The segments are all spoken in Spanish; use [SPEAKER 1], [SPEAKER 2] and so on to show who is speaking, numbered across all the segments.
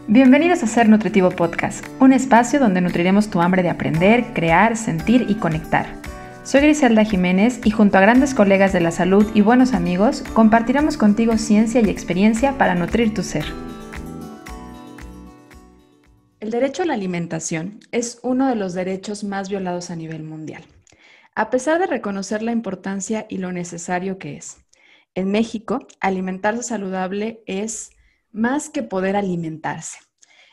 [SPEAKER 1] Bienvenidos a Ser Nutritivo Podcast, un espacio donde nutriremos tu hambre de aprender, crear, sentir y conectar. Soy Griselda Jiménez y junto a grandes colegas de la salud y buenos amigos, compartiremos contigo ciencia y experiencia para nutrir tu ser. El derecho a la alimentación es uno de los derechos más violados a nivel mundial, a pesar de reconocer la importancia y lo necesario que es. En México, alimentarse saludable es más que poder alimentarse.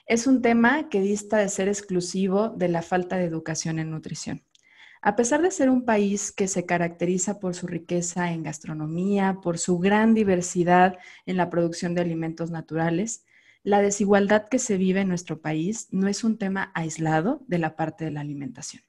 [SPEAKER 1] Es un tema que dista de ser exclusivo de la falta de educación en nutrición. A pesar de ser un país que se caracteriza por su riqueza en gastronomía, por su gran diversidad en la producción de alimentos naturales, la desigualdad que se vive en nuestro país no es un tema aislado de la parte de la alimentación.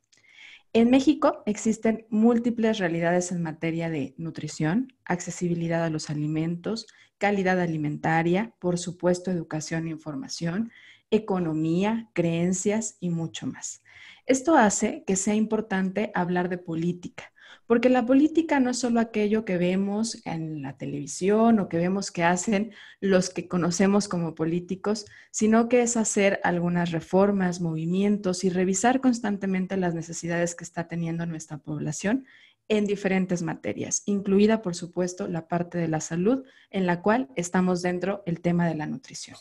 [SPEAKER 1] En México existen múltiples realidades en materia de nutrición, accesibilidad a los alimentos, calidad alimentaria, por supuesto, educación e información, economía, creencias y mucho más. Esto hace que sea importante hablar de política, porque la política no es solo aquello que vemos en la televisión o que vemos que hacen los que conocemos como políticos, sino que es hacer algunas reformas, movimientos y revisar constantemente las necesidades que está teniendo nuestra población en diferentes materias, incluida, por supuesto, la parte de la salud, en la cual estamos dentro el tema de la nutrición.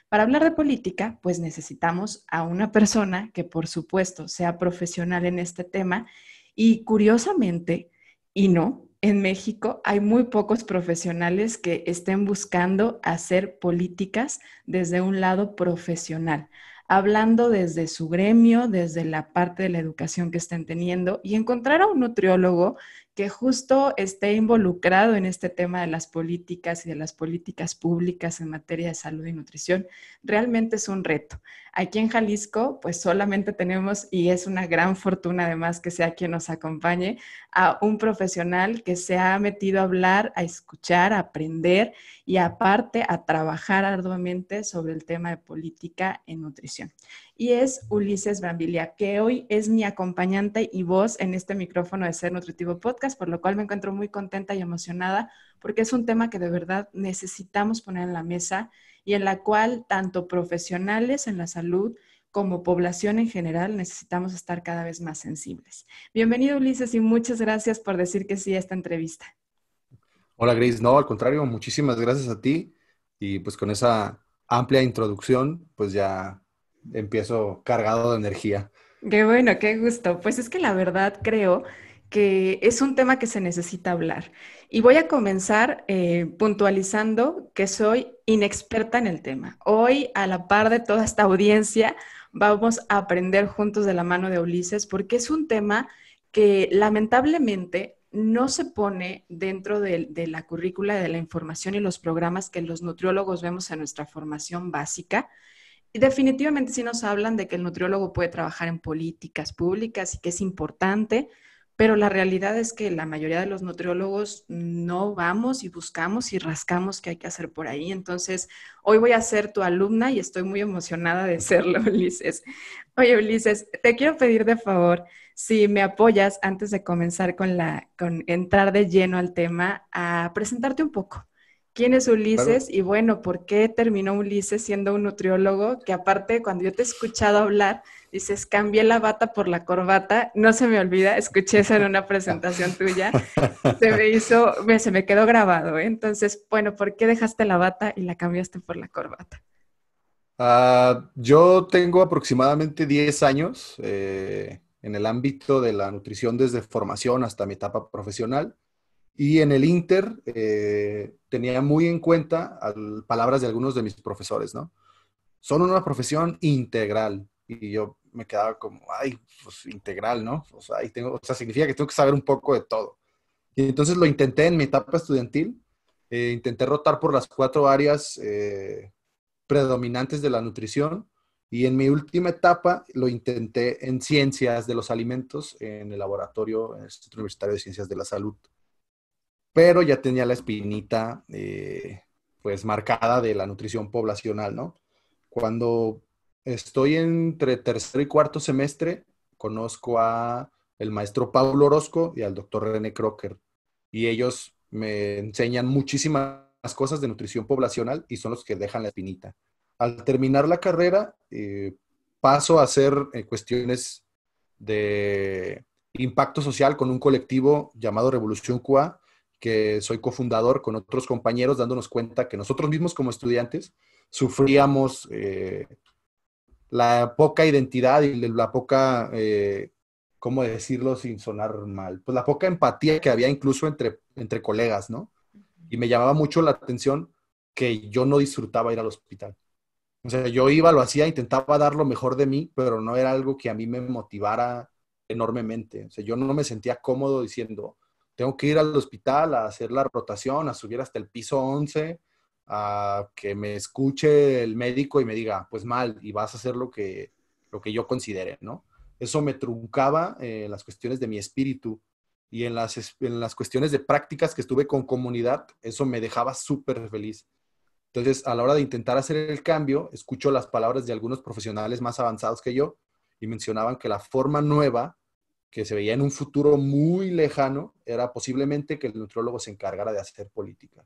[SPEAKER 1] Para hablar de política, pues necesitamos a una persona que, por supuesto, sea profesional en este tema y curiosamente, y no, en México hay muy pocos profesionales que estén buscando hacer políticas desde un lado profesional, hablando desde su gremio, desde la parte de la educación que estén teniendo y encontrar a un nutriólogo que justo esté involucrado en este tema de las políticas y de las políticas públicas en materia de salud y nutrición, realmente es un reto. Aquí en Jalisco, pues solamente tenemos, y es una gran fortuna además que sea quien nos acompañe, a un profesional que se ha metido a hablar, a escuchar, a aprender y aparte a trabajar arduamente sobre el tema de política en nutrición. Y es Ulises Brambilia, que hoy es mi acompañante y voz en este micrófono de Ser Nutritivo Podcast, por lo cual me encuentro muy contenta y emocionada porque es un tema que de verdad necesitamos poner en la mesa y en la cual tanto profesionales en la salud como población en general necesitamos estar cada vez más sensibles. Bienvenido, Ulises, y muchas gracias por decir que sí a esta entrevista.
[SPEAKER 2] Hola Grace, no, al contrario, muchísimas gracias a ti y pues con esa amplia introducción pues ya empiezo cargado de energía.
[SPEAKER 1] Qué bueno, qué gusto. Pues es que la verdad creo que es un tema que se necesita hablar. Y voy a comenzar puntualizando que soy inexperta en el tema. Hoy, a la par de toda esta audiencia, vamos a aprender juntos de la mano de Ulises porque es un tema que lamentablemente no se pone dentro de la currícula de la información y los programas que los nutriólogos vemos en nuestra formación básica. Y definitivamente sí nos hablan de que el nutriólogo puede trabajar en políticas públicas y que es importante, pero la realidad es que la mayoría de los nutriólogos no vamos y buscamos y rascamos qué hay que hacer por ahí. Entonces, hoy voy a ser tu alumna y estoy muy emocionada de serlo, Ulises. Oye, Ulises, te quiero pedir de favor si me apoyas antes de comenzar con entrar de lleno al tema, a presentarte un poco. ¿Quién es
[SPEAKER 2] Claro.
[SPEAKER 1] Ulises? Y bueno, ¿por qué terminó Ulises siendo un nutriólogo? Que aparte, cuando yo te he escuchado hablar, dices, cambié la bata por la corbata. No se me olvida, escuché eso en una presentación tuya. Se me quedó grabado, ¿eh? Entonces, bueno, ¿por qué dejaste la bata y la cambiaste por la corbata?
[SPEAKER 2] Yo tengo aproximadamente 10 años en el ámbito de la nutrición desde formación hasta mi etapa profesional. Y en el Inter tenía muy en cuenta palabras de algunos de mis profesores, ¿no? Son una profesión integral. Y yo me quedaba como, ay, pues integral, ¿no? O sea, o sea, significa que tengo que saber un poco de todo. Y entonces lo intenté en mi etapa estudiantil. Intenté rotar por las 4 áreas predominantes de la nutrición. Y en mi última etapa lo intenté en ciencias de los alimentos en el laboratorio, en el Instituto Universitario de Ciencias de la Salud, pero ya tenía la espinita pues marcada de la nutrición poblacional, ¿no? Cuando estoy entre tercer y cuarto semestre, conozco a el maestro Paulo Orozco y al doctor René Crocker, y ellos me enseñan muchísimas cosas de nutrición poblacional y son los que dejan la espinita. al terminar la carrera, paso a hacer cuestiones de impacto social con un colectivo llamado Revolución QA, que soy cofundador con otros compañeros, dándonos cuenta que nosotros mismos como estudiantes sufríamos la poca identidad y la poca, ¿cómo decirlo sin sonar mal? Pues la poca empatía que había incluso entre colegas, ¿no? Y me llamaba mucho la atención que yo no disfrutaba ir al hospital. O sea, yo iba, lo hacía, intentaba dar lo mejor de mí, pero no era algo que a mí me motivara enormemente. O sea, yo no me sentía cómodo diciendo, tengo que ir al hospital a hacer la rotación, a subir hasta el piso 11, a que me escuche el médico y me diga, pues mal, y vas a hacer lo que yo considere, ¿no? Eso me truncaba las cuestiones de mi espíritu y en las cuestiones de prácticas que estuve con comunidad, eso me dejaba súper feliz. Entonces, a la hora de intentar hacer el cambio, escucho las palabras de algunos profesionales más avanzados que yo y mencionaban que la forma nueva que se veía en un futuro muy lejano era posiblemente que el nutriólogo se encargara de hacer política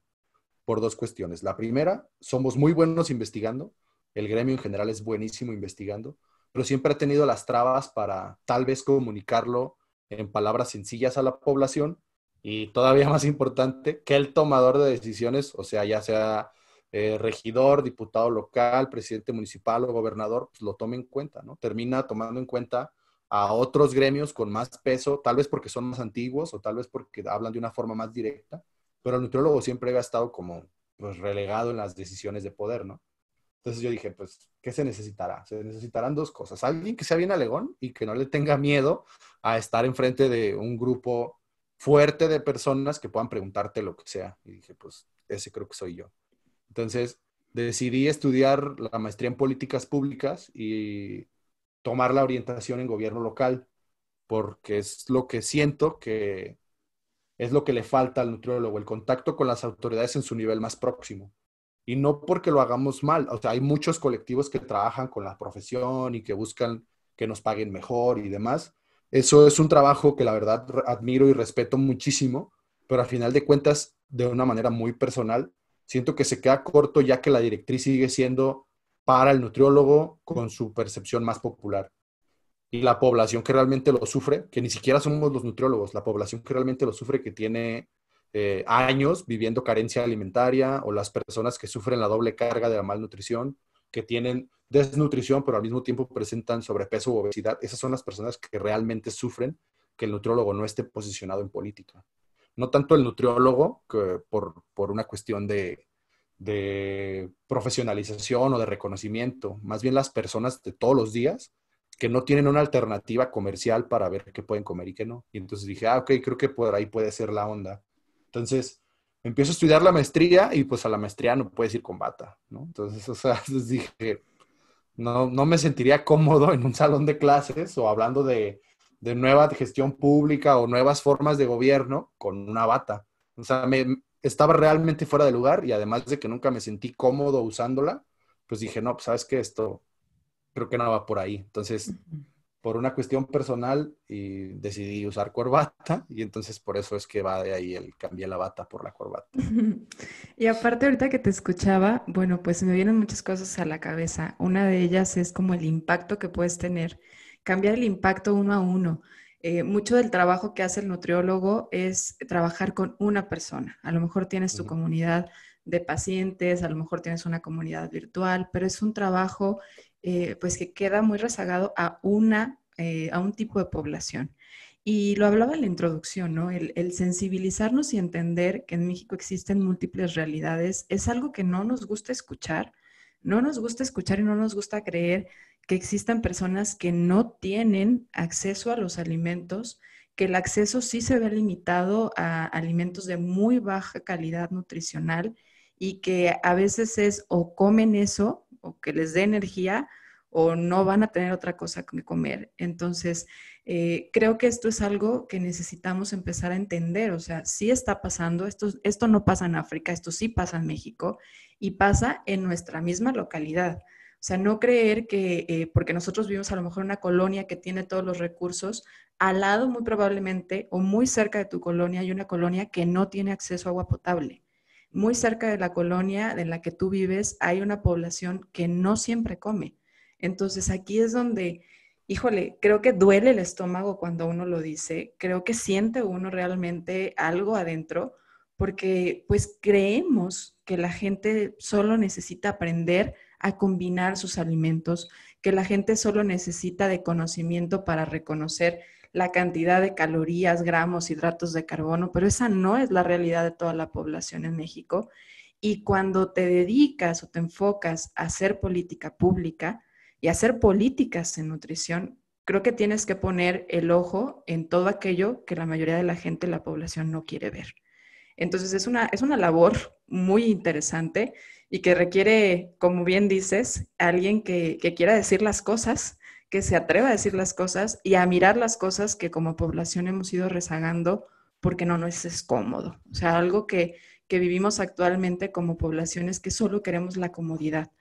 [SPEAKER 2] por dos cuestiones. La primera, somos muy buenos investigando, el gremio en general es buenísimo investigando, pero siempre ha tenido las trabas para tal vez comunicarlo en palabras sencillas a la población y todavía más importante, que el tomador de decisiones, o sea, ya sea regidor, diputado local, presidente municipal o gobernador, pues lo tome en cuenta, ¿no? Termina tomando en cuenta a otros gremios con más peso, tal vez porque son más antiguos o tal vez porque hablan de una forma más directa, pero el nutriólogo siempre había estado como pues, relegado en las decisiones de poder, ¿no? Entonces yo dije, pues, ¿qué se necesitará? Se necesitarán dos cosas. Alguien que sea bien alegón y que no le tenga miedo a estar enfrente de un grupo fuerte de personas que puedan preguntarte lo que sea. Y dije, pues, ese creo que soy yo. Entonces decidí estudiar la maestría en políticas públicas y tomar la orientación en gobierno local, porque es lo que siento que es lo que le falta al nutriólogo, el contacto con las autoridades en su nivel más próximo. Y no porque lo hagamos mal, o sea, hay muchos colectivos que trabajan con la profesión y que buscan que nos paguen mejor y demás. Eso es un trabajo que la verdad admiro y respeto muchísimo, pero al final de cuentas, de una manera muy personal, siento que se queda corto ya que la directriz sigue siendo para el nutriólogo con su percepción más popular y la población que realmente lo sufre, que ni siquiera somos los nutriólogos, la población que realmente lo sufre, que tiene años viviendo carencia alimentaria, o las personas que sufren la doble carga de la malnutrición, que tienen desnutrición, pero al mismo tiempo presentan sobrepeso u obesidad, esas son las personas que realmente sufren que el nutriólogo no esté posicionado en política. No tanto el nutriólogo, que por una cuestión de profesionalización o de reconocimiento, más bien las personas de todos los días que no tienen una alternativa comercial para ver qué pueden comer y qué no. Y entonces dije, ok, creo que por ahí puede ser la onda. Entonces, empiezo a estudiar la maestría y pues a la maestría no puedes ir con bata, ¿no? Entonces, o sea, entonces dije, no me sentiría cómodo en un salón de clases o hablando de nueva gestión pública o nuevas formas de gobierno con una bata. O sea, estaba realmente fuera de lugar y además de que nunca me sentí cómodo usándola, pues dije, no, pues sabes que esto creo que no va por ahí. Entonces, por una cuestión personal, y decidí usar corbata y entonces por eso es que va de ahí el cambié la bata por la corbata.
[SPEAKER 1] Y aparte, ahorita que te escuchaba, bueno, pues me vienen muchas cosas a la cabeza. Una de ellas es como el impacto que puedes tener, cambiar el impacto uno a uno. Mucho del trabajo que hace el nutriólogo es trabajar con una persona. A lo mejor tienes tu
[SPEAKER 2] Ujú.
[SPEAKER 1] comunidad de pacientes, a lo mejor tienes una comunidad virtual, pero es un trabajo pues que queda muy rezagado a un tipo de población. Y lo hablaba en la introducción, ¿no? El sensibilizarnos y entender que en México existen múltiples realidades es algo que no nos gusta escuchar. No nos gusta escuchar y no nos gusta creer que existan personas que no tienen acceso a los alimentos, que el acceso sí se ve limitado a alimentos de muy baja calidad nutricional y que a veces es o comen eso o que les dé energía o no van a tener otra cosa que comer. Entonces, creo que esto es algo que necesitamos empezar a entender, o sea, sí está pasando, esto no pasa en África, esto sí pasa en México y pasa en nuestra misma localidad. O sea, no creer que porque nosotros vivimos a lo mejor en una colonia que tiene todos los recursos, al lado muy probablemente o muy cerca de tu colonia hay una colonia que no tiene acceso a agua potable. muy cerca de la colonia en la que tú vives hay una población que no siempre come. Entonces aquí es donde, híjole, creo que duele el estómago cuando uno lo dice, creo que siente uno realmente algo adentro, porque pues creemos que la gente solo necesita aprender a combinar sus alimentos, que la gente solo necesita de conocimiento para reconocer la cantidad de calorías, gramos, hidratos de carbono, pero esa no es la realidad de toda la población en México. Y cuando te dedicas o te enfocas a hacer política pública y a hacer políticas en nutrición, creo que tienes que poner el ojo en todo aquello que la mayoría de la gente, la población, no quiere ver. Entonces es una labor muy interesante y que requiere, como bien dices, alguien que quiera decir las cosas, que se atreva a decir las cosas y a mirar las cosas que como población hemos ido rezagando porque no nos es cómodo. O sea, algo que vivimos actualmente como población es que solo queremos la comodidad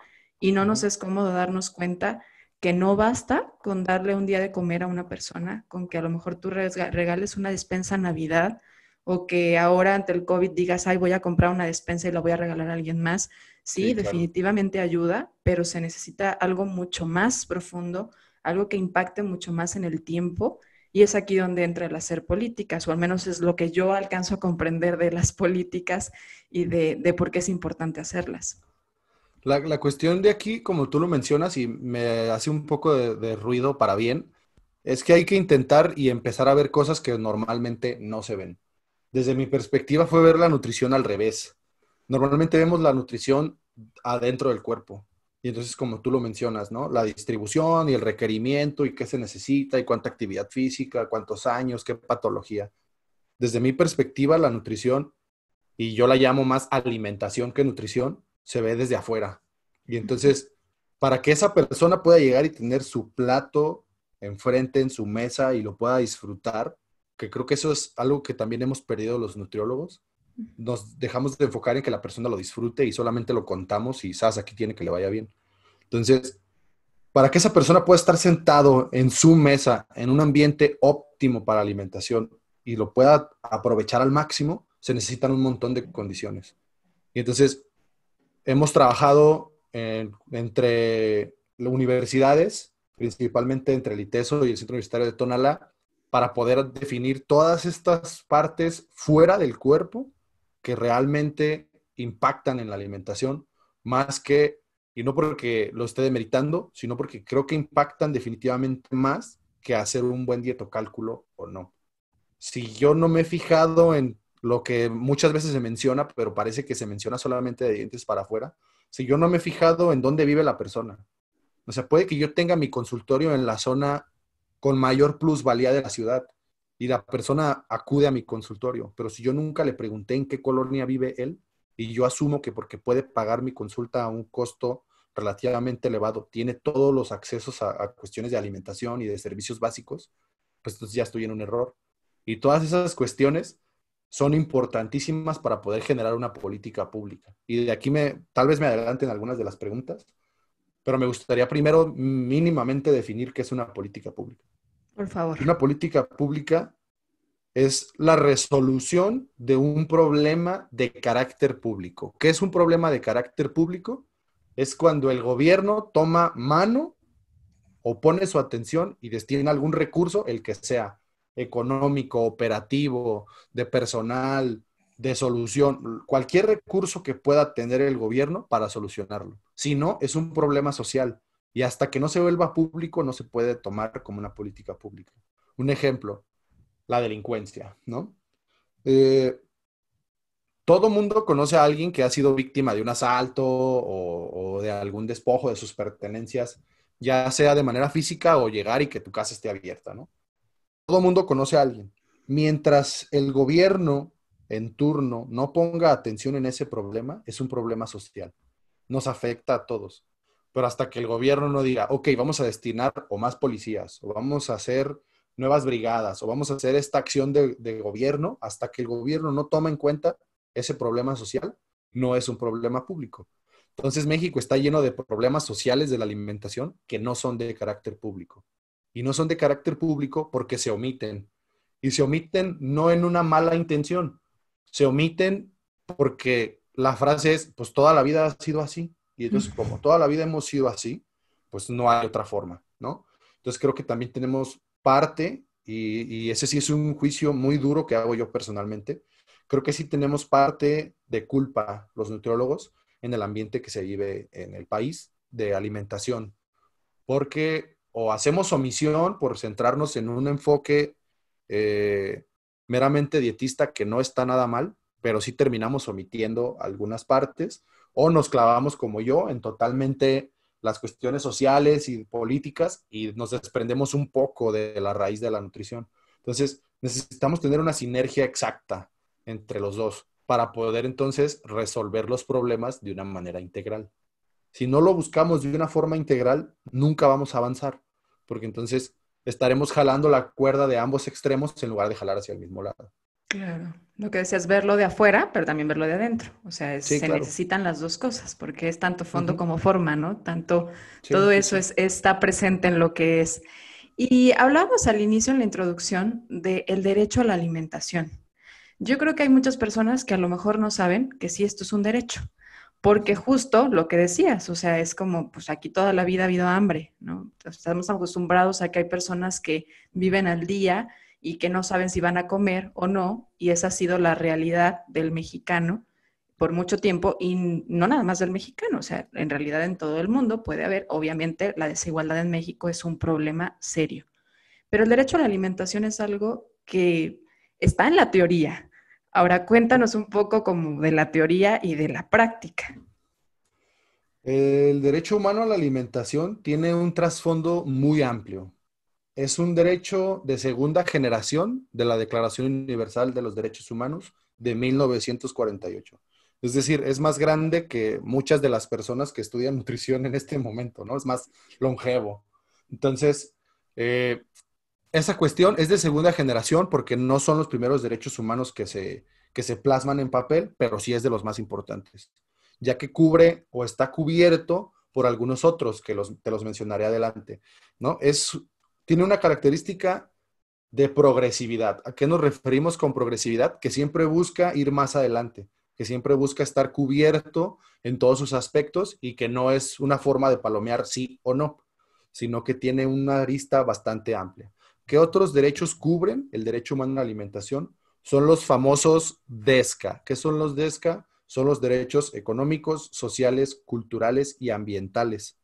[SPEAKER 1] y no nos es cómodo darnos cuenta que no basta con darle un día de comer a una persona, con que a lo mejor tú regales una despensa en Navidad o que ahora ante el COVID digas, ay, voy a comprar una despensa y la voy a regalar a alguien más. Sí,
[SPEAKER 2] Sí, claro.
[SPEAKER 1] definitivamente ayuda, pero se necesita algo mucho más profundo, algo que impacte mucho más en el tiempo. Y es aquí donde entra el hacer políticas, o al menos es lo que yo alcanzo a comprender de las políticas y de por qué es importante hacerlas.
[SPEAKER 2] La cuestión de aquí, como tú lo mencionas, y me hace un poco de ruido para bien, es que hay que intentar y empezar a ver cosas que normalmente no se ven. Desde mi perspectiva fue ver la nutrición al revés. Normalmente vemos la nutrición adentro del cuerpo. Y entonces, como tú lo mencionas, ¿no? La distribución y el requerimiento y qué se necesita y cuánta actividad física, cuántos años, qué patología. Desde mi perspectiva, la nutrición, y yo la llamo más alimentación que nutrición, se ve desde afuera. Y entonces, para que esa persona pueda llegar y tener su plato enfrente en su mesa y lo pueda disfrutar, que creo que eso es algo que también hemos perdido los nutriólogos, nos dejamos de enfocar en que la persona lo disfrute y solamente lo contamos y sabes, aquí tiene que le vaya bien. Entonces, para que esa persona pueda estar sentado en su mesa, en un ambiente óptimo para alimentación y lo pueda aprovechar al máximo, se necesitan un montón de condiciones. Y entonces, hemos trabajado entre las universidades, principalmente entre el ITESO y el Centro Universitario de Tonalá, para poder definir todas estas partes fuera del cuerpo que realmente impactan en la alimentación, más que, y no porque lo esté demeritando, sino porque creo que impactan definitivamente más que hacer un buen dietocálculo o no. Si yo no me he fijado en lo que muchas veces se menciona, pero parece que se menciona solamente de dientes para afuera, si yo no me he fijado en dónde vive la persona. O sea, puede que yo tenga mi consultorio en la zona con mayor plusvalía de la ciudad y la persona acude a mi consultorio, pero si yo nunca le pregunté en qué colonia vive él y yo asumo que porque puede pagar mi consulta a un costo relativamente elevado, tiene todos los accesos a cuestiones de alimentación y de servicios básicos, pues entonces ya estoy en un error. Y todas esas cuestiones son importantísimas para poder generar una política pública. Y de aquí tal vez me adelanten algunas de las preguntas, pero me gustaría primero mínimamente definir qué es una política pública.
[SPEAKER 1] Por favor.
[SPEAKER 2] Una política pública es la resolución de un problema de carácter público. ¿Qué es un problema de carácter público? Es cuando el gobierno toma mano o pone su atención y destina algún recurso, el que sea, económico, operativo, de personal, de solución, cualquier recurso que pueda tener el gobierno para solucionarlo. Si no, es un problema social y hasta que no se vuelva público no se puede tomar como una política pública. Un ejemplo, la delincuencia, ¿no? Eh, Todo mundo conoce a alguien que ha sido víctima de un asalto o de algún despojo de sus pertenencias, ya sea de manera física o llegar y que tu casa esté abierta, ¿no? Todo mundo conoce a alguien. Mientras el gobierno en turno no ponga atención en ese problema, es un problema social. Nos afecta a todos. Pero hasta que el gobierno no diga, ok, vamos a destinar o más policías, o vamos a hacer nuevas brigadas, o vamos a hacer esta acción de gobierno, hasta que el gobierno no toma en cuenta ese problema social, no es un problema público. Entonces México está lleno de problemas sociales de la alimentación que no son de carácter público. Y no son de carácter público porque se omiten. Y se omiten no en una mala intención, se omiten porque la frase es, pues toda la vida ha sido así. Y entonces, como toda la vida hemos sido así, pues no hay otra forma, ¿no? Entonces creo que también tenemos parte, y ese sí es un juicio muy duro que hago yo personalmente, creo que sí tenemos parte de culpa los nutriólogos en el ambiente que se vive en el país de alimentación, porque o hacemos omisión por centrarnos en un enfoque eh, meramente dietista que no está nada mal, pero sí terminamos omitiendo algunas partes, o nos clavamos como yo en totalmente las cuestiones sociales y políticas y nos desprendemos un poco de la raíz de la nutrición. Entonces, necesitamos tener una sinergia exacta entre los dos para poder entonces resolver los problemas de una manera integral. Si no lo buscamos de una forma integral, nunca vamos a avanzar, porque entonces estaremos jalando la cuerda de ambos extremos en lugar de jalar hacia el mismo lado.
[SPEAKER 1] Claro, lo que decías, verlo de afuera, pero también verlo de adentro. O sea,
[SPEAKER 2] Sí,
[SPEAKER 1] se
[SPEAKER 2] claro.
[SPEAKER 1] necesitan las dos cosas, porque es tanto fondo
[SPEAKER 2] Ujú.
[SPEAKER 1] como forma, ¿no? Tanto,
[SPEAKER 2] Sí,
[SPEAKER 1] todo
[SPEAKER 2] sí,
[SPEAKER 1] eso
[SPEAKER 2] sí.
[SPEAKER 1] está presente en lo que es. Y hablábamos al inicio en la introducción del derecho a la alimentación. Yo creo que hay muchas personas que a lo mejor no saben que sí esto es un derecho, porque
[SPEAKER 2] Ujú.
[SPEAKER 1] justo lo que decías, o sea, es como, pues aquí toda la vida ha habido hambre, ¿no? Estamos acostumbrados a que hay personas que viven al día y que no saben si van a comer o no, y esa ha sido la realidad del mexicano por mucho tiempo, y no nada más del mexicano, o sea, en realidad en todo el mundo puede haber, obviamente la desigualdad en México es un problema serio, pero el derecho a la alimentación es algo que está en la teoría. Ahora cuéntanos un poco como de la teoría y de la práctica.
[SPEAKER 2] El derecho humano a la alimentación tiene un trasfondo muy amplio. Es un derecho de segunda generación de la Declaración Universal de los Derechos Humanos de 1948. Es decir, es más grande que muchas de las personas que estudian nutrición en este momento, ¿no? Es más longevo. Entonces, eh, esa cuestión es de segunda generación porque no son los primeros derechos humanos que se plasman en papel, pero sí es de los más importantes, ya que cubre o está cubierto por algunos otros que te los mencionaré adelante, ¿no? Tiene una característica de progresividad. ¿A qué nos referimos con progresividad? Que siempre busca ir más adelante, que siempre busca estar cubierto en todos sus aspectos y que no es una forma de palomear sí o no, sino que tiene una arista bastante amplia. ¿Qué otros derechos cubren el derecho humano a la alimentación? Son los famosos DESCA. ¿Qué son los DESCA? Son los derechos económicos, sociales, culturales y ambientales.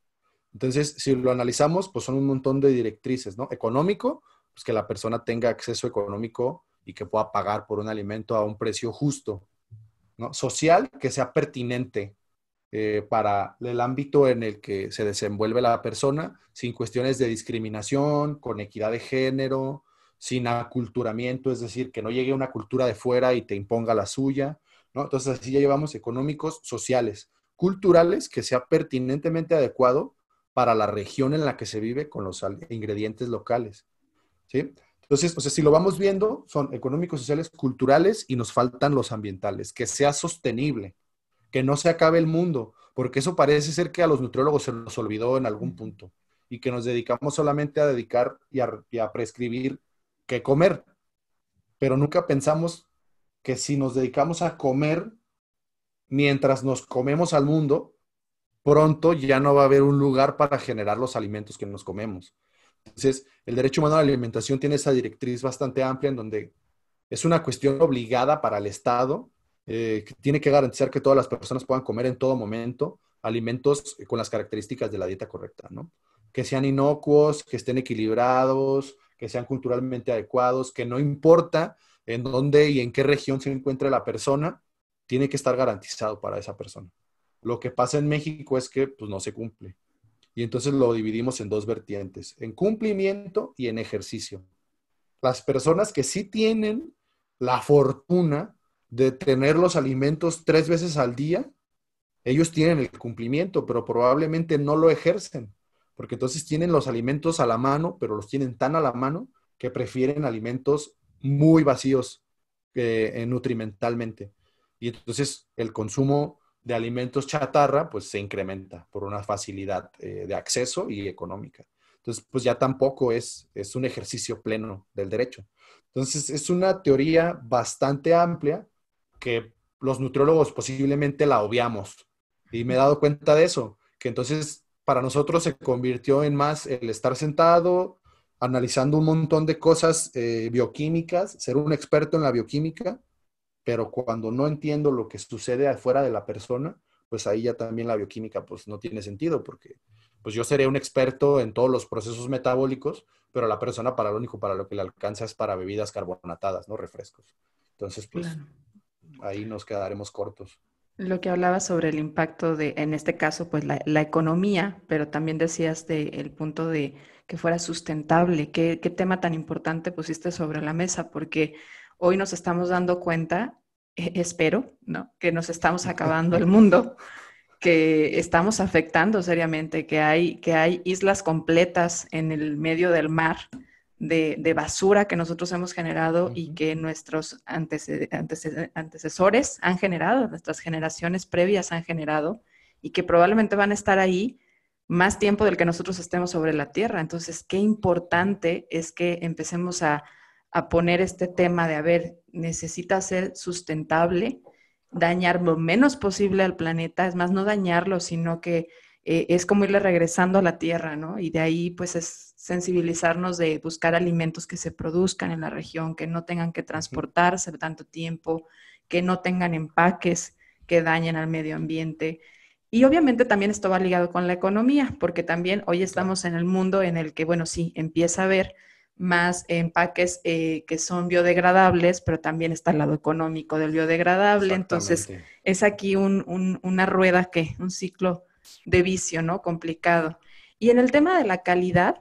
[SPEAKER 2] Entonces, si lo analizamos, pues son un montón de directrices, ¿no? Económico, pues que la persona tenga acceso económico y que pueda pagar por un alimento a un precio justo, ¿no? Social, que sea pertinente para el ámbito en el que se desenvuelve la persona, sin cuestiones de discriminación, con equidad de género, sin aculturamiento, es decir, que no llegue una cultura de fuera y te imponga la suya, ¿no? Entonces, así ya llevamos económicos, sociales, culturales, que sea pertinentemente adecuado para la región en la que se vive con los ingredientes locales, ¿sí? Entonces, o sea, si lo vamos viendo, son económicos, sociales, culturales y nos faltan los ambientales, que sea sostenible, que no se acabe el mundo, porque eso parece ser que a los nutriólogos se nos olvidó en algún punto y que nos dedicamos solamente a dedicar y a prescribir qué comer, pero nunca pensamos que si nos dedicamos a comer mientras nos comemos al mundo, pronto ya no va a haber un lugar para generar los alimentos que nos comemos. Entonces, el derecho humano a la alimentación tiene esa directriz bastante amplia en donde es una cuestión obligada para el Estado, que tiene que garantizar que todas las personas puedan comer en todo momento alimentos con las características de la dieta correcta, ¿no? Que sean inocuos, que estén equilibrados, que sean culturalmente adecuados, que no importa en dónde y en qué región se encuentre la persona, tiene que estar garantizado para esa persona. Lo que pasa en México es que pues, no se cumple. Y entonces lo dividimos en dos vertientes, en cumplimiento y en ejercicio. Las personas que sí tienen la fortuna de tener los alimentos 3 veces al día, ellos tienen el cumplimiento, pero probablemente no lo ejercen, porque entonces tienen los alimentos a la mano, pero los tienen tan a la mano que prefieren alimentos muy vacíos nutrimentalmente. Y entonces el consumo de alimentos chatarra pues se incrementa por una facilidad de acceso y económica. Entonces pues ya tampoco es un ejercicio pleno del derecho. Entonces es una teoría bastante amplia que los nutriólogos posiblemente la obviamos. Y me he dado cuenta de eso, que entonces para nosotros se convirtió en más el estar sentado, analizando un montón de cosas bioquímicas, ser un experto en la bioquímica, pero cuando no entiendo lo que sucede afuera de la persona, pues ahí ya también la bioquímica pues no tiene sentido, porque pues yo seré un experto en todos los procesos metabólicos, pero la persona para lo único para lo que le alcanza es para bebidas carbonatadas, ¿no? Refrescos. Entonces, pues
[SPEAKER 1] Claro.
[SPEAKER 2] ahí nos quedaremos cortos.
[SPEAKER 1] Lo que hablaba sobre el impacto de, en este caso, pues la economía, pero también decías el punto de que fuera sustentable. ¿Qué tema tan importante pusiste sobre la mesa? Porque hoy nos estamos dando cuenta, espero, ¿no? Que nos estamos acabando el mundo, que estamos afectando seriamente, que hay islas completas en el medio del mar de basura que nosotros hemos generado y
[SPEAKER 2] Ujú.
[SPEAKER 1] que nuestros antecesores han generado, nuestras generaciones previas han generado y que probablemente van a estar ahí más tiempo del que nosotros estemos sobre la Tierra. Entonces, qué
[SPEAKER 2] Ujú.
[SPEAKER 1] importante es que empecemos a poner este tema de, a ver, necesita ser sustentable, dañar lo menos posible al planeta, es más, no dañarlo, sino que es como irle regresando a la tierra, ¿no? Y de ahí, pues, es sensibilizarnos de buscar alimentos que se produzcan en la región, que no tengan que
[SPEAKER 2] Ujú.
[SPEAKER 1] transportarse tanto tiempo, que no tengan empaques que dañen al medio ambiente. Y obviamente también esto va ligado con la economía, porque también hoy
[SPEAKER 2] Claro,
[SPEAKER 1] estamos en el mundo en el que, bueno, sí, empieza a haber más empaques que son biodegradables, pero también está el lado económico del biodegradable. Entonces,
[SPEAKER 2] exactamente.
[SPEAKER 1] es aquí una rueda que, un ciclo de vicio, ¿no? Complicado. Y en el tema de la calidad,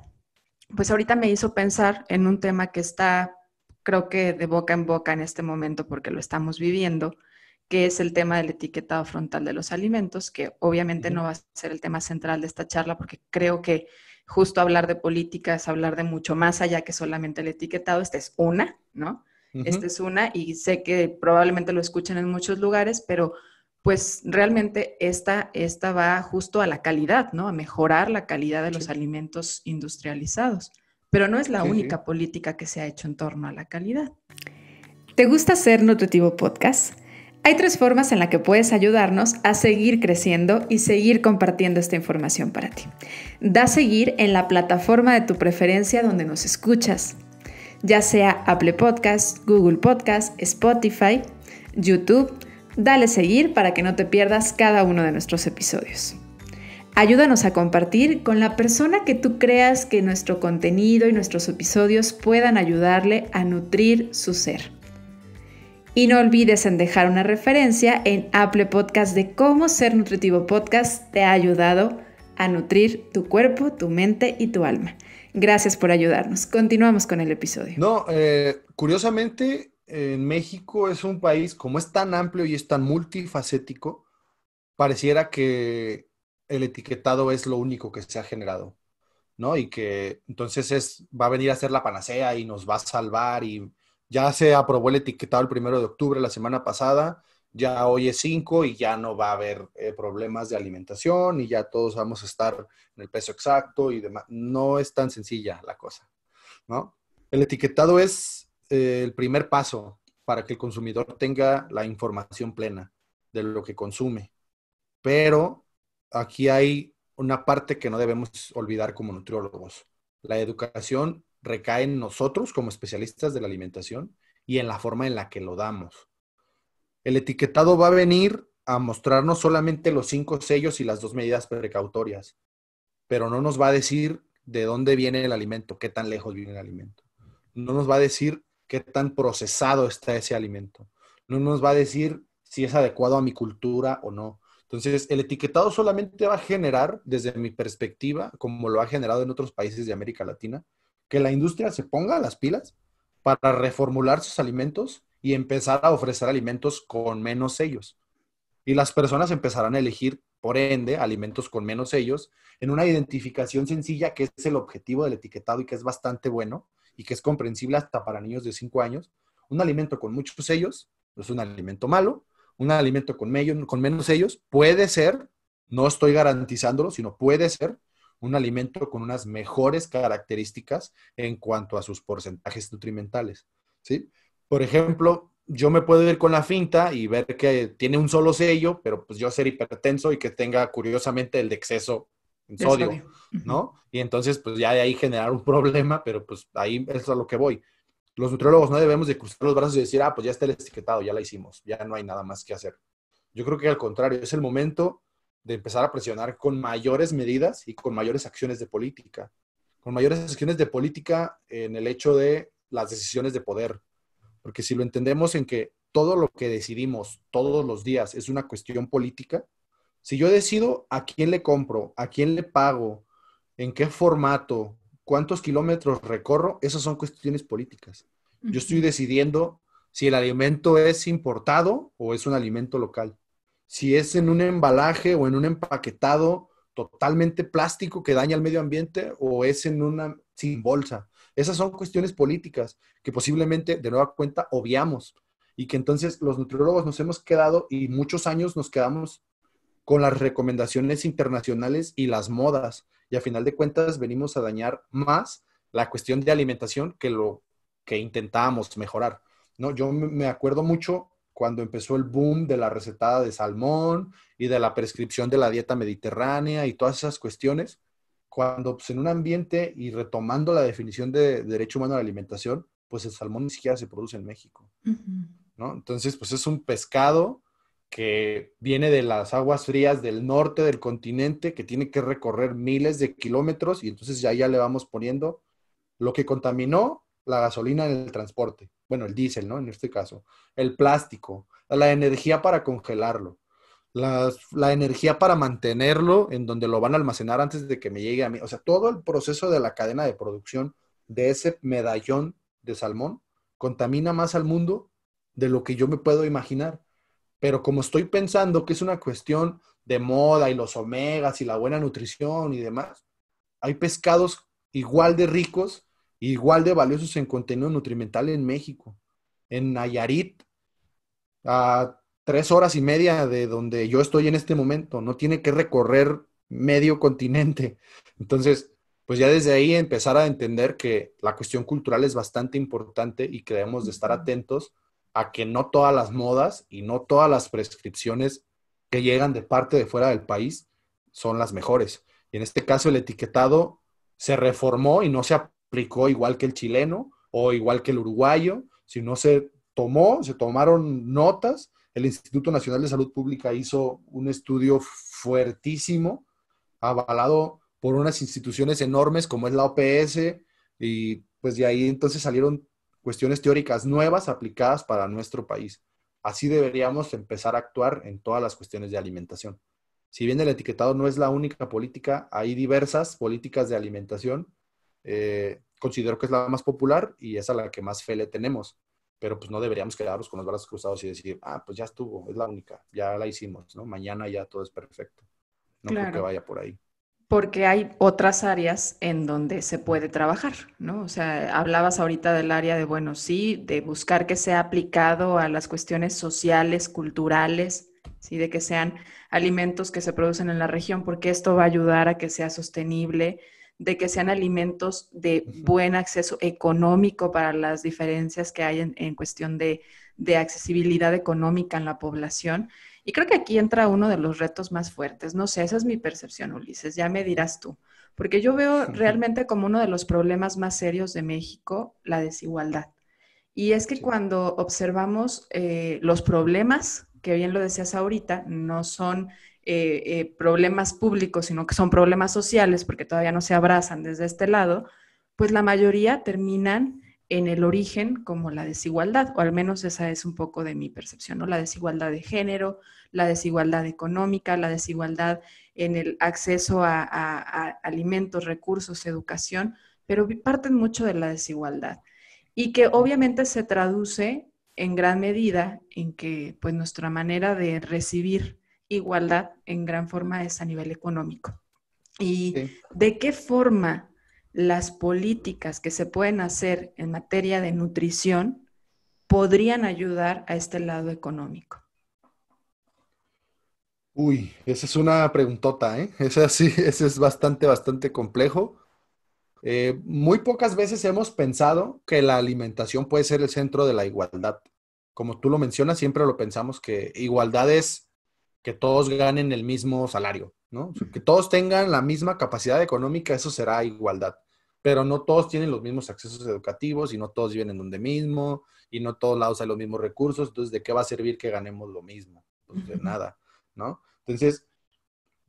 [SPEAKER 1] pues ahorita me hizo pensar en un tema que está, creo que de boca en boca en este momento porque lo estamos viviendo, que es el tema del etiquetado frontal de los alimentos, que obviamente
[SPEAKER 2] Ujú.
[SPEAKER 1] no va a ser el tema central de esta charla porque creo que justo hablar de política es hablar de mucho más allá que solamente el etiquetado. Esta es una, ¿no? Esta
[SPEAKER 2] Ujú.
[SPEAKER 1] es una y sé que probablemente lo escuchen en muchos lugares, pero pues realmente esta va justo a la calidad, ¿no? A mejorar la calidad de los
[SPEAKER 2] Sí,
[SPEAKER 1] alimentos industrializados. Pero no es la
[SPEAKER 2] sí, sí.
[SPEAKER 1] única política que se ha hecho en torno a la calidad. ¿Te gusta Ser Nutritivo Podcast? Hay tres formas en las que puedes ayudarnos a seguir creciendo y seguir compartiendo esta información para ti. Da a seguir en la plataforma de tu preferencia donde nos escuchas, ya sea Apple Podcast, Google Podcast, Spotify, YouTube. Dale seguir para que no te pierdas cada uno de nuestros episodios. Ayúdanos a compartir con la persona que tú creas que nuestro contenido y nuestros episodios puedan ayudarle a nutrir su ser. Y no olvides en dejar una referencia en Apple Podcast de cómo Ser Nutritivo Podcast te ha ayudado a nutrir tu cuerpo, tu mente y tu alma. Gracias por ayudarnos. Continuamos con el episodio.
[SPEAKER 2] No, curiosamente, en México es un país, como es tan amplio y es tan multifacético, pareciera que el etiquetado es lo único que se ha generado, ¿no? Y que entonces va a venir a ser la panacea y nos va a salvar y ya se aprobó el etiquetado el 1 de octubre, la semana pasada, ya hoy es 5 y ya no va a haber problemas de alimentación y ya todos vamos a estar en el peso exacto y demás. No es tan sencilla la cosa, ¿no? El etiquetado es el primer paso para que el consumidor tenga la información plena de lo que consume, pero aquí hay una parte que no debemos olvidar como nutriólogos. La educación recae en nosotros como especialistas de la alimentación y en la forma en la que lo damos. El etiquetado va a venir a mostrarnos solamente los 5 sellos y las 2 medidas precautorias, pero no nos va a decir de dónde viene el alimento, qué tan lejos viene el alimento. No nos va a decir qué tan procesado está ese alimento. No nos va a decir si es adecuado a mi cultura o no. Entonces, el etiquetado solamente va a generar, desde mi perspectiva, como lo ha generado en otros países de América Latina, que la industria se ponga las pilas para reformular sus alimentos y empezar a ofrecer alimentos con menos sellos. Y las personas empezarán a elegir, por ende, alimentos con menos sellos en una identificación sencilla que es el objetivo del etiquetado y que es bastante bueno y que es comprensible hasta para niños de 5 años. Un alimento con muchos sellos no es un alimento malo. Un alimento con menos sellos puede ser, no estoy garantizándolo, sino puede ser un alimento con unas mejores características en cuanto a sus porcentajes nutrimentales, ¿sí? Por ejemplo, yo me puedo ir con la finta y ver que tiene un solo sello, pero pues yo ser hipertenso y que tenga curiosamente el de exceso en
[SPEAKER 1] De
[SPEAKER 2] sodio,
[SPEAKER 1] sodio. Ujú.
[SPEAKER 2] ¿no? Y entonces pues ya de ahí generar un problema, pero pues ahí es a lo que voy. Los nutriólogos no debemos de cruzar los brazos y decir, ah, pues ya está el etiquetado, ya la hicimos, ya no hay nada más que hacer. Yo creo que al contrario, es el momento de empezar a presionar con mayores medidas y con mayores acciones de política. Con mayores acciones de política en el hecho de las decisiones de poder. Porque si lo entendemos en que todo lo que decidimos todos los días es una cuestión política, si yo decido a quién le compro, a quién le pago, en qué formato, cuántos kilómetros recorro, esas son cuestiones políticas. Yo estoy
[SPEAKER 1] Ujú.
[SPEAKER 2] decidiendo si el alimento es importado o es un alimento local. Si es en un embalaje o en un empaquetado totalmente plástico que daña al medio ambiente o es en una sin bolsa. Esas son cuestiones políticas que posiblemente de nueva cuenta obviamos y que entonces los nutriólogos nos hemos quedado y muchos años nos quedamos con las recomendaciones internacionales y las modas. Y a final de cuentas venimos a dañar más la cuestión de alimentación que lo que intentábamos mejorar. ¿No? Yo me acuerdo mucho cuando empezó el boom de la recetada de salmón y de la prescripción de la dieta mediterránea y todas esas cuestiones, cuando pues, en un ambiente y retomando la definición de derecho humano a la alimentación, pues el salmón ni siquiera se produce en México.
[SPEAKER 1] Ujú.
[SPEAKER 2] ¿No? Entonces, pues es un pescado que viene de las aguas frías del norte del continente, que tiene que recorrer miles de kilómetros y entonces ya le vamos poniendo lo que contaminó la gasolina en el transporte, bueno, el diésel, ¿no? En este caso, el plástico, la energía para congelarlo, la energía para mantenerlo en donde lo van a almacenar antes de que me llegue a mí, o sea, todo el proceso de la cadena de producción de ese medallón de salmón contamina más al mundo de lo que yo me puedo imaginar. Pero como estoy pensando que es una cuestión de moda y los omegas y la buena nutrición y demás, hay pescados igual de ricos, igual de valiosos en contenido nutrimental en México. En Nayarit, a 3 horas y media de donde yo estoy en este momento, no tiene que recorrer medio continente. Entonces, pues ya desde ahí empezar a entender que la cuestión cultural es bastante importante y que debemos de estar
[SPEAKER 1] Ujú.
[SPEAKER 2] atentos a que no todas las modas y no todas las prescripciones que llegan de parte de fuera del país son las mejores. Y en este caso el etiquetado se reformó y no se aplicó igual que el chileno o igual que el uruguayo, sino se tomaron notas. El Instituto Nacional de Salud Pública hizo un estudio fuertísimo, avalado por unas instituciones enormes como es la OPS, y pues de ahí entonces salieron cuestiones teóricas nuevas aplicadas para nuestro país. Así deberíamos empezar a actuar en todas las cuestiones de alimentación. Si bien el etiquetado no es la única política, hay diversas políticas de alimentación. Considero que es la más popular y es a la que más fe le tenemos, pero pues no deberíamos quedarnos con los brazos cruzados y decir, ah, pues ya estuvo, es la única, ya la hicimos, ¿no? Mañana ya todo es perfecto. No creo que
[SPEAKER 1] Claro.
[SPEAKER 2] vaya por ahí.
[SPEAKER 1] Porque hay otras áreas en donde se puede trabajar, ¿no? O sea, hablabas ahorita del área de, bueno, sí, de buscar que sea aplicado a las cuestiones sociales, culturales, sí, de que sean alimentos que se producen en la región, porque esto va a ayudar a que sea sostenible, de que sean alimentos de buen acceso económico para las diferencias que hay en cuestión de accesibilidad económica en la población. Y creo que aquí entra uno de los retos más fuertes. No sé, esa es mi percepción, Ulises, ya me dirás tú, porque yo veo realmente como uno de los problemas más serios de México la desigualdad. Y es que
[SPEAKER 2] Sí,
[SPEAKER 1] cuando observamos los problemas, que bien lo decías ahorita, no son problemas públicos, sino que son problemas sociales, porque todavía no se abrazan desde este lado, pues la mayoría terminan en el origen como la desigualdad, o al menos esa es un poco de mi percepción, ¿no? La desigualdad de género, la desigualdad económica, la desigualdad en el acceso a alimentos, recursos, educación, pero parten mucho de la desigualdad y que obviamente se traduce en gran medida en que pues nuestra manera de recibir igualdad en gran forma es a nivel económico. ¿Y
[SPEAKER 2] sí.
[SPEAKER 1] de qué forma las políticas que se pueden hacer en materia de nutrición podrían ayudar a este lado económico?
[SPEAKER 2] Uy, esa es una preguntota, ¿eh? Esa sí, ese es bastante complejo. Muy pocas veces hemos pensado que la alimentación puede ser el centro de la igualdad. como tú lo mencionas, siempre lo pensamos que igualdad es que todos ganen el mismo salario, ¿no? O sea, que todos tengan la misma capacidad económica, eso será igualdad. Pero no todos tienen los mismos accesos educativos y no todos viven en donde mismo y no todos lados hay los mismos recursos. Entonces, ¿de qué va a servir que ganemos lo mismo? Pues de nada, ¿no? Entonces,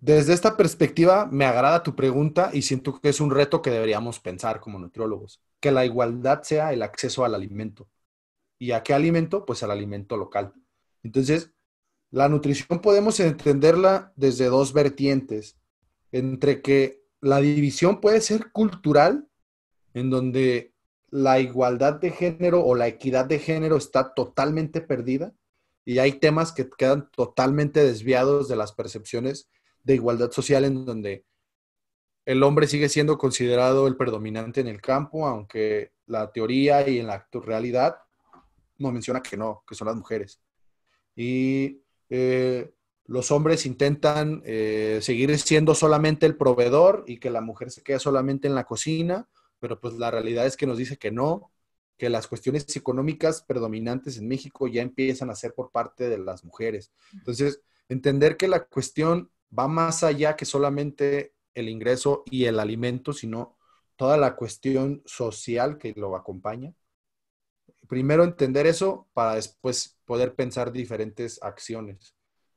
[SPEAKER 2] desde esta perspectiva, me agrada tu pregunta y siento que es un reto que deberíamos pensar como nutriólogos, que la igualdad sea el acceso al alimento. ¿Y a qué alimento? Pues al alimento local. Entonces, la nutrición podemos entenderla desde dos vertientes, entre que la división puede ser cultural, en donde la igualdad de género o la equidad de género está totalmente perdida y hay temas que quedan totalmente desviados de las percepciones de igualdad social en donde el hombre sigue siendo considerado el predominante en el campo, aunque la teoría y en la realidad nos menciona que no, que son las mujeres. Y los hombres intentan seguir siendo solamente el proveedor y que la mujer se quede solamente en la cocina, pero pues la realidad es que nos dice que no, que las cuestiones económicas predominantes en México ya empiezan a ser por parte de las mujeres. Entonces, entender que la cuestión va más allá que solamente el ingreso y el alimento, sino toda la cuestión social que lo acompaña. Primero entender eso para después poder pensar diferentes acciones.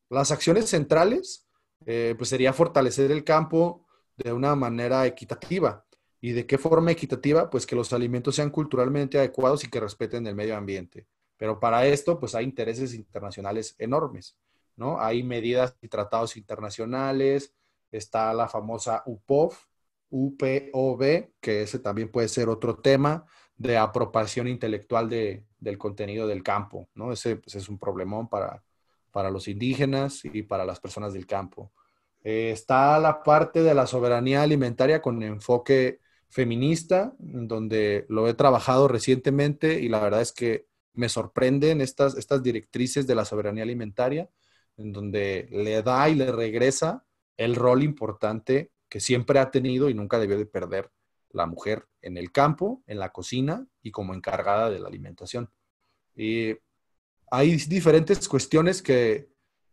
[SPEAKER 2] Las acciones centrales, pues sería fortalecer el campo de una manera equitativa. ¿Y de qué forma equitativa? Pues que los alimentos sean culturalmente adecuados y que respeten el medio ambiente. Pero para esto, pues hay intereses internacionales enormes, ¿no? Hay medidas y tratados internacionales, está la famosa UPOV, que ese también puede ser otro tema de apropiación intelectual del contenido del campo, ¿no? Ese pues, es un problemón para los indígenas y para las personas del campo. Está la parte de la soberanía alimentaria con enfoque feminista, donde lo he trabajado recientemente y la verdad es que me sorprenden estas directrices de la soberanía alimentaria, en donde le da y le regresa el rol importante que siempre ha tenido y nunca debió de perder la mujer en el campo, en la cocina y como encargada de la alimentación. Y hay diferentes cuestiones que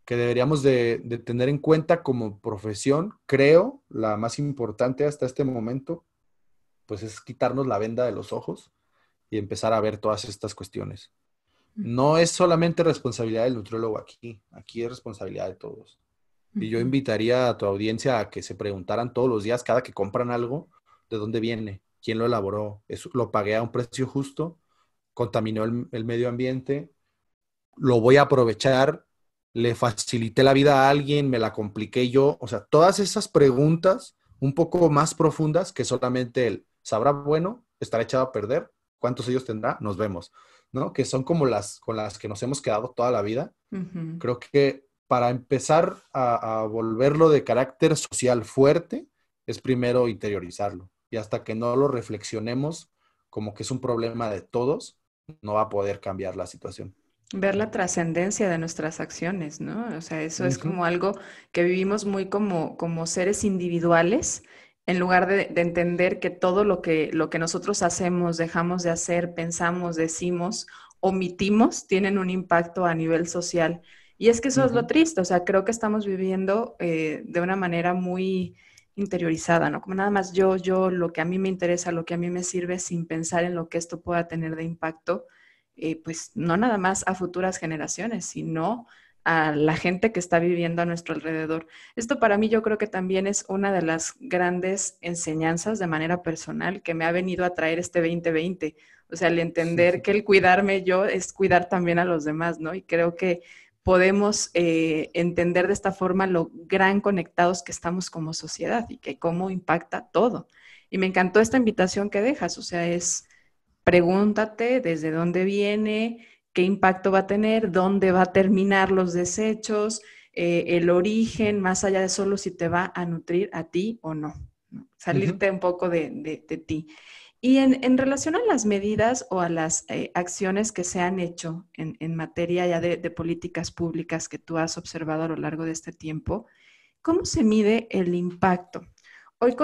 [SPEAKER 2] deberíamos de tener en cuenta como profesión. Creo, la más importante hasta este momento, pues es quitarnos la venda de los ojos y empezar a ver todas estas cuestiones. No es solamente responsabilidad del nutriólogo aquí es responsabilidad de todos. Y yo invitaría a tu audiencia a que se preguntaran todos los días, cada que compran algo, de dónde viene, quién lo elaboró, lo pagué a un precio justo, contaminó el medio ambiente, lo voy a aprovechar, le facilité la vida a alguien, me la compliqué yo. O sea, todas esas preguntas un poco más profundas que solamente el sabrá bueno, estará echado a perder, cuántos ellos tendrá, nos vemos, ¿no? Que son como las con las que nos hemos quedado toda la vida. Creo que para empezar a volverlo de carácter social fuerte, es primero interiorizarlo. Y hasta que no lo reflexionemos como que es un problema de todos, no va a poder cambiar la situación.
[SPEAKER 1] Ver la trascendencia de nuestras acciones, ¿no? O sea, eso es
[SPEAKER 2] Ujú.
[SPEAKER 1] como algo que vivimos muy como seres individuales, en lugar de entender que todo lo que nosotros hacemos, dejamos de hacer, pensamos, decimos, omitimos, tienen un impacto a nivel social. Y es que eso es lo
[SPEAKER 2] Ujú.
[SPEAKER 1] triste, o sea, creo que estamos viviendo de una manera muy interiorizada, ¿no? Como nada más lo que a mí me interesa, lo que a mí me sirve, sin pensar en lo que esto pueda tener de impacto pues no nada más a futuras generaciones, sino a la gente que está viviendo a nuestro alrededor. Esto para mí yo creo que también es una de las grandes enseñanzas de manera personal que me ha venido a traer este 2020. O sea, el entender que el cuidarme yo es cuidar también a los demás, ¿no? Y creo que podemos entender de esta forma lo gran conectados que estamos como sociedad y que cómo impacta todo. Y me encantó esta invitación que dejas, o sea, es pregúntate desde dónde viene, qué impacto va a tener, dónde va a terminar los desechos, el origen, más allá de solo si te va a nutrir a ti o no, ¿no?
[SPEAKER 2] Ujú.
[SPEAKER 1] Salirte un poco de ti. Y en relación a las medidas o a las acciones que se han hecho en materia ya de políticas públicas que tú has observado a lo largo de este tiempo, ¿cómo se mide el impacto? Hoy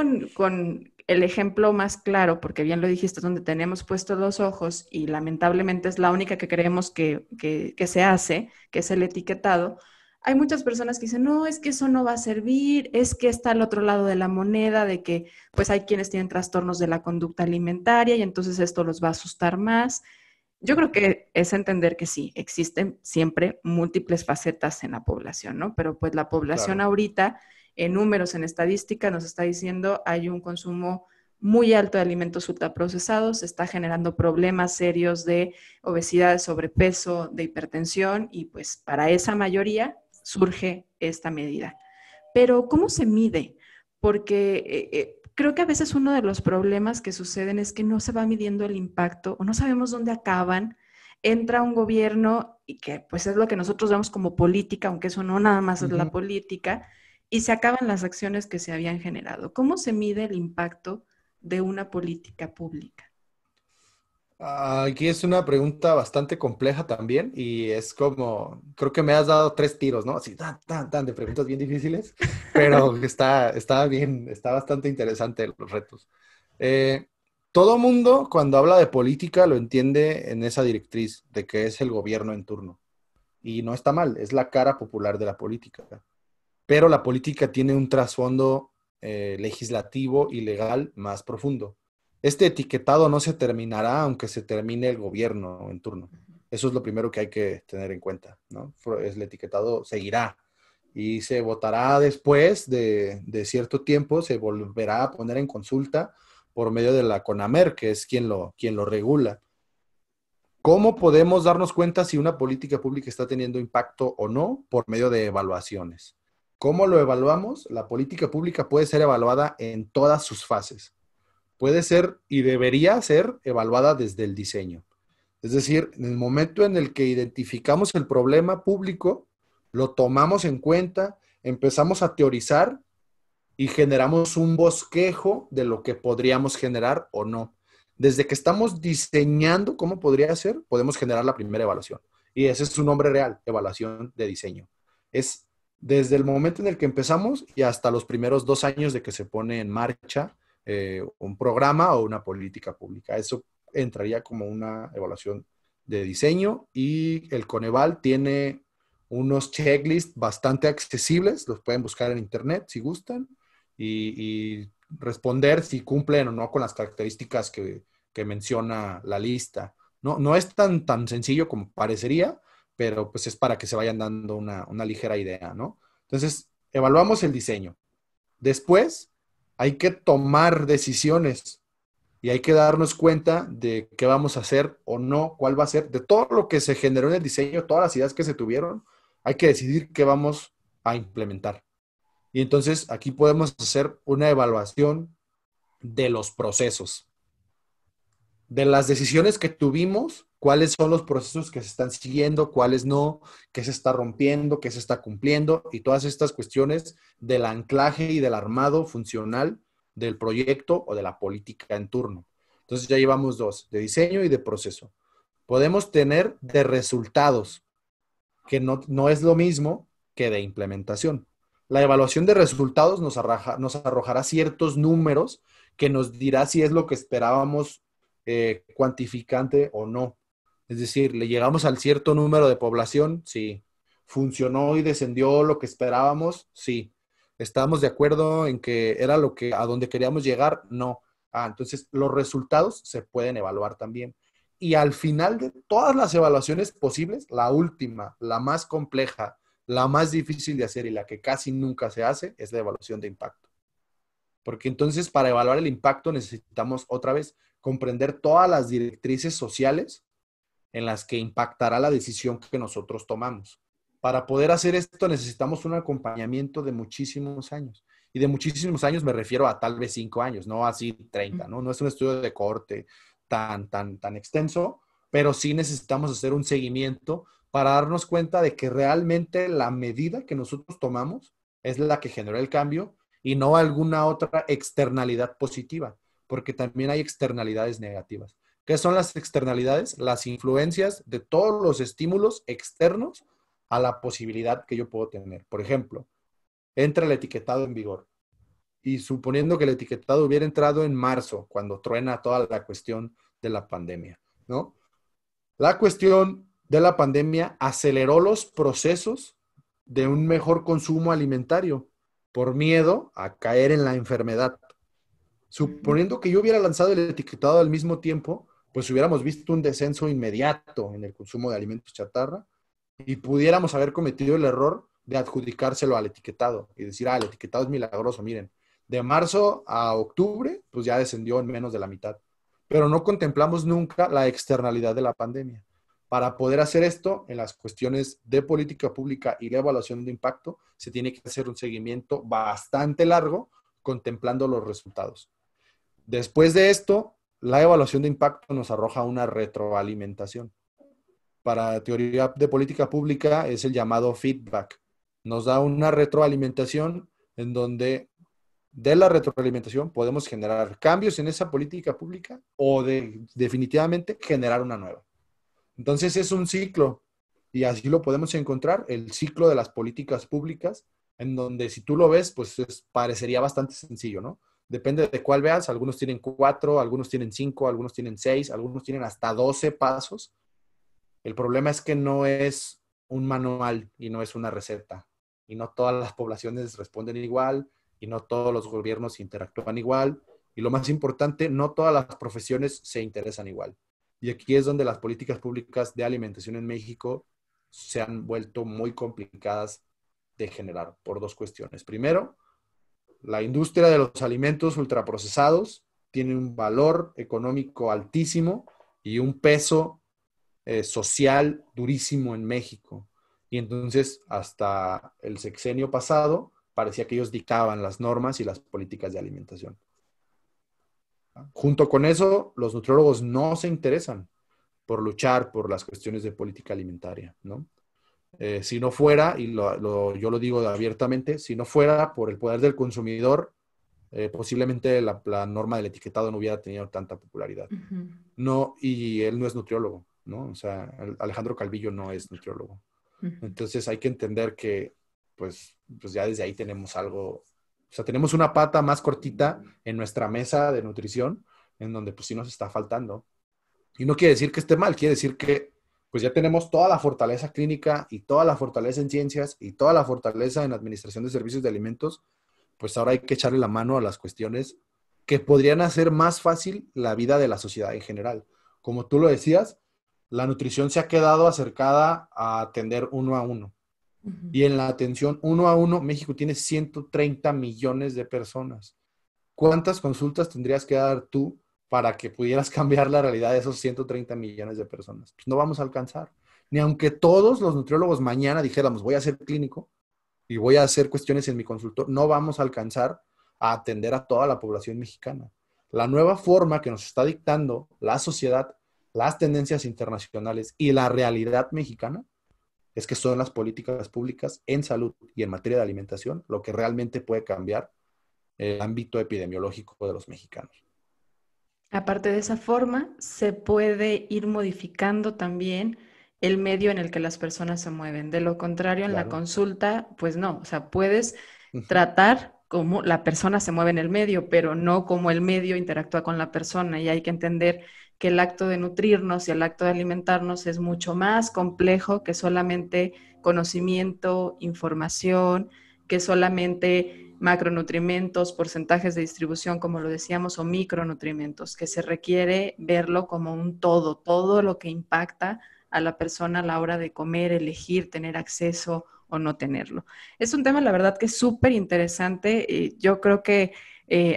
[SPEAKER 1] el ejemplo más claro, porque bien lo dijiste, donde tenemos puestos los ojos y lamentablemente es la única que creemos que se hace, que es el etiquetado. Hay muchas personas que dicen, no, es que eso no va a servir, es que está al otro lado de la moneda, de que pues hay quienes tienen trastornos de la conducta alimentaria y entonces esto los va a asustar más. Yo creo que es entender que sí, existen siempre múltiples facetas en la población, ¿no? Pero pues la población
[SPEAKER 2] Claro.
[SPEAKER 1] ahorita, en números, en estadística, nos está diciendo hay un consumo muy alto de alimentos ultraprocesados, está generando problemas serios de obesidad, de sobrepeso, de hipertensión y pues para esa mayoría surge esta medida. Pero ¿cómo se mide? Porque creo que a veces uno de los problemas que suceden es que no se va midiendo el impacto o no sabemos dónde acaban. Entra un gobierno y que pues es lo que nosotros vemos como política, aunque eso no nada más es la
[SPEAKER 2] Ujú.
[SPEAKER 1] política, y se acaban las acciones que se habían generado. ¿Cómo se mide el impacto de una política pública?
[SPEAKER 2] Aquí es una pregunta bastante compleja también y es como, creo que me has dado tres tiros, ¿no? Así, de preguntas bien difíciles, pero está bien, está bastante interesante los retos. Eh, Todo mundo cuando habla de política lo entiende en esa directriz de que es el gobierno en turno y no está mal, es la cara popular de la política, pero la política tiene un trasfondo legislativo y legal más profundo. Este etiquetado no se terminará aunque se termine el gobierno en turno. Eso es lo primero que hay que tener en cuenta, ¿no? El etiquetado seguirá y se votará después de cierto tiempo, se volverá a poner en consulta por medio de la CONAMER, que es quien lo regula. ¿Cómo podemos darnos cuenta si una política pública está teniendo impacto o no? Por medio de evaluaciones. ¿Cómo lo evaluamos? La política pública puede ser evaluada en todas sus fases. Puede ser y debería ser evaluada desde el diseño. Es decir, en el momento en el que identificamos el problema público, lo tomamos en cuenta, empezamos a teorizar y generamos un bosquejo de lo que podríamos generar o no. Desde que estamos diseñando cómo podría ser, podemos generar la primera evaluación. Y ese es su nombre real, evaluación de diseño. Es desde el momento en el que empezamos y hasta los primeros 2 años de que se pone en marcha un programa o una política pública. Eso entraría como una evaluación de diseño y el Coneval tiene unos checklists bastante accesibles, los pueden buscar en internet si gustan, y responder si cumplen o no con las características que menciona la lista. No, no es tan sencillo como parecería, pero pues es para que se vayan dando una ligera idea, ¿no? Entonces, evaluamos el diseño. Después, hay que tomar decisiones y hay que darnos cuenta de qué vamos a hacer o no, cuál va a ser, de todo lo que se generó en el diseño, todas las ideas que se tuvieron, hay que decidir qué vamos a implementar. Y entonces aquí podemos hacer una evaluación de los procesos, de las decisiones que tuvimos, cuáles son los procesos que se están siguiendo, cuáles no, qué se está rompiendo, qué se está cumpliendo y todas estas cuestiones del anclaje y del armado funcional del proyecto o de la política en turno. Entonces ya llevamos dos, de diseño y de proceso. Podemos tener de resultados, que no es lo mismo que de implementación. La evaluación de resultados nos arrojará ciertos números que nos dirá si es lo que esperábamos cuantificante o no. Es decir, le llegamos al cierto número de población, sí. ¿Funcionó y descendió lo que esperábamos? Sí. ¿Estamos de acuerdo en que era lo que a donde queríamos llegar? No. Entonces los resultados se pueden evaluar también. Y al final de todas las evaluaciones posibles, la última, la más compleja, la más difícil de hacer y la que casi nunca se hace es la evaluación de impacto. Porque entonces para evaluar el impacto necesitamos otra vez comprender todas las directrices sociales en las que impactará la decisión que nosotros tomamos. Para poder hacer esto necesitamos un acompañamiento de muchísimos años. Y de muchísimos años me refiero a tal vez 5 años, no así 30, ¿no? No es un estudio de corte tan extenso, pero sí necesitamos hacer un seguimiento para darnos cuenta de que realmente la medida que nosotros tomamos es la que generó el cambio y no alguna otra externalidad positiva, porque también hay externalidades negativas. ¿Qué son las externalidades? Las influencias de todos los estímulos externos a la posibilidad que yo puedo tener. Por ejemplo, entra el etiquetado en vigor y suponiendo que el etiquetado hubiera entrado en marzo, cuando truena toda la cuestión de la pandemia, ¿no? La cuestión de la pandemia aceleró los procesos de un mejor consumo alimentario por miedo a caer en la enfermedad. Suponiendo que yo hubiera lanzado el etiquetado al mismo tiempo, pues hubiéramos visto un descenso inmediato en el consumo de alimentos chatarra y pudiéramos haber cometido el error de adjudicárselo al etiquetado y decir, el etiquetado es milagroso, miren, de marzo a octubre, pues ya descendió en menos de la mitad. Pero no contemplamos nunca la externalidad de la pandemia. Para poder hacer esto, en las cuestiones de política pública y la evaluación de impacto, se tiene que hacer un seguimiento bastante largo contemplando los resultados. Después de esto, la evaluación de impacto nos arroja una retroalimentación. Para teoría de política pública es el llamado feedback. Nos da una retroalimentación en donde de la retroalimentación podemos generar cambios en esa política pública o definitivamente generar una nueva. Entonces es un ciclo y así lo podemos encontrar, el ciclo de las políticas públicas, en donde si tú lo ves, pues parecería bastante sencillo, ¿no? Depende de cuál veas, algunos tienen 4, algunos tienen 5, algunos tienen 6, algunos tienen hasta 12 pasos. El problema es que no es un manual y no es una receta. Y no todas las poblaciones responden igual y no todos los gobiernos interactúan igual. Y lo más importante, no todas las profesiones se interesan igual. Y aquí es donde las políticas públicas de alimentación en México se han vuelto muy complicadas de generar por dos cuestiones. Primero, la industria de los alimentos ultraprocesados tiene un valor económico altísimo y un peso social durísimo en México. Y entonces, hasta el sexenio pasado, parecía que ellos dictaban las normas y las políticas de alimentación. Junto con eso, los nutriólogos no se interesan por luchar por las cuestiones de política alimentaria, ¿no? Si no fuera, y yo lo digo abiertamente, si no fuera por el poder del consumidor, posiblemente la norma del etiquetado no hubiera tenido tanta popularidad.
[SPEAKER 1] Uh-huh.
[SPEAKER 2] No, y él no es nutriólogo, ¿no? O sea, Alejandro Calvillo no es nutriólogo.
[SPEAKER 1] Uh-huh.
[SPEAKER 2] Entonces hay que entender que, pues ya desde ahí tenemos algo, o sea, tenemos una pata más cortita en nuestra mesa de nutrición, en donde pues sí nos está faltando. Y no quiere decir que esté mal, quiere decir que pues ya tenemos toda la fortaleza clínica y toda la fortaleza en ciencias y toda la fortaleza en administración de servicios de alimentos, pues ahora hay que echarle la mano a las cuestiones que podrían hacer más fácil la vida de la sociedad en general. Como tú lo decías, la nutrición se ha quedado acercada a atender uno a uno. Uh-huh. Y en la atención uno a uno, México tiene 130 millones de personas. ¿Cuántas consultas tendrías que dar tú para que pudieras cambiar la realidad de esos 130 millones de personas? Pues no vamos a alcanzar. Ni aunque todos los nutriólogos mañana dijéramos, voy a ser clínico y voy a hacer cuestiones en mi consultor, no vamos a alcanzar a atender a toda la población mexicana. La nueva forma que nos está dictando la sociedad, las tendencias internacionales y la realidad mexicana es que son las políticas públicas en salud y en materia de alimentación lo que realmente puede cambiar el ámbito epidemiológico de los mexicanos.
[SPEAKER 1] Aparte de esa forma, se puede ir modificando también el medio en el que las personas se mueven. De lo contrario, en la consulta, pues no. O sea, puedes tratar cómo la persona se mueve en el medio, pero no cómo el medio interactúa con la persona. Y hay que entender que el acto de nutrirnos y el acto de alimentarnos es mucho más complejo que solamente conocimiento, información, que solamente macronutrimentos, porcentajes de distribución, como lo decíamos, o micronutrimentos, que se requiere verlo como un todo lo que impacta a la persona a la hora de comer, elegir, tener acceso o no tenerlo. Es un tema, la verdad, que es súper interesante. Yo creo que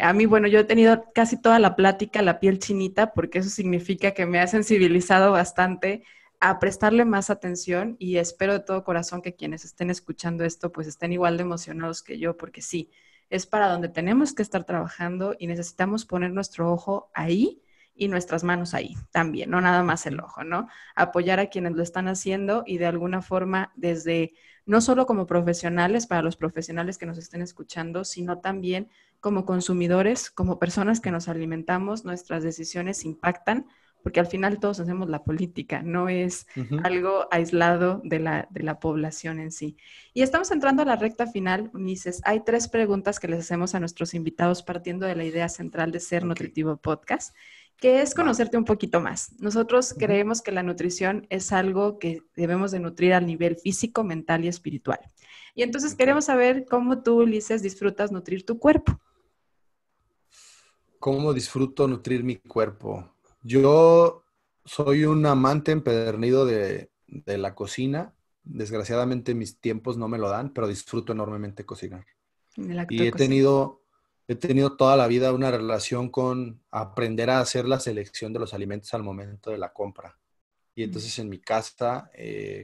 [SPEAKER 1] a mí, bueno, yo he tenido casi toda la plática, la piel chinita, porque eso significa que me ha sensibilizado bastante a prestarle más atención y espero de todo corazón que quienes estén escuchando esto pues estén igual de emocionados que yo, porque sí, es para donde tenemos que estar trabajando y necesitamos poner nuestro ojo ahí y nuestras manos ahí también, no nada más el ojo, ¿no? Apoyar a quienes lo están haciendo y de alguna forma desde, no solo como profesionales, para los profesionales que nos estén escuchando, sino también como consumidores, como personas que nos alimentamos, nuestras decisiones impactan porque al final todos hacemos la política, no es
[SPEAKER 2] Ujú.
[SPEAKER 1] algo aislado de la población en sí. Y estamos entrando a la recta final, Ulises. Hay 3 preguntas que les hacemos a nuestros invitados partiendo de la idea central de Ser
[SPEAKER 2] Ok,
[SPEAKER 1] Nutritivo Podcast, que es
[SPEAKER 2] va.
[SPEAKER 1] conocerte un poquito más. Nosotros
[SPEAKER 2] Ujú.
[SPEAKER 1] creemos que la nutrición es algo que debemos de nutrir al nivel físico, mental y espiritual. Y entonces
[SPEAKER 2] Ok.
[SPEAKER 1] queremos saber cómo tú, Ulises, disfrutas nutrir tu cuerpo.
[SPEAKER 2] ¿Cómo disfruto nutrir mi cuerpo? Yo soy un amante empedernido de la cocina. Desgraciadamente mis tiempos no me lo dan, pero disfruto enormemente cocinar.
[SPEAKER 1] En el acto
[SPEAKER 2] Y
[SPEAKER 1] de cocina.
[SPEAKER 2] he tenido toda la vida una relación con aprender a hacer la selección de los alimentos al momento de la compra. Y
[SPEAKER 1] Mm.
[SPEAKER 2] entonces en mi casa,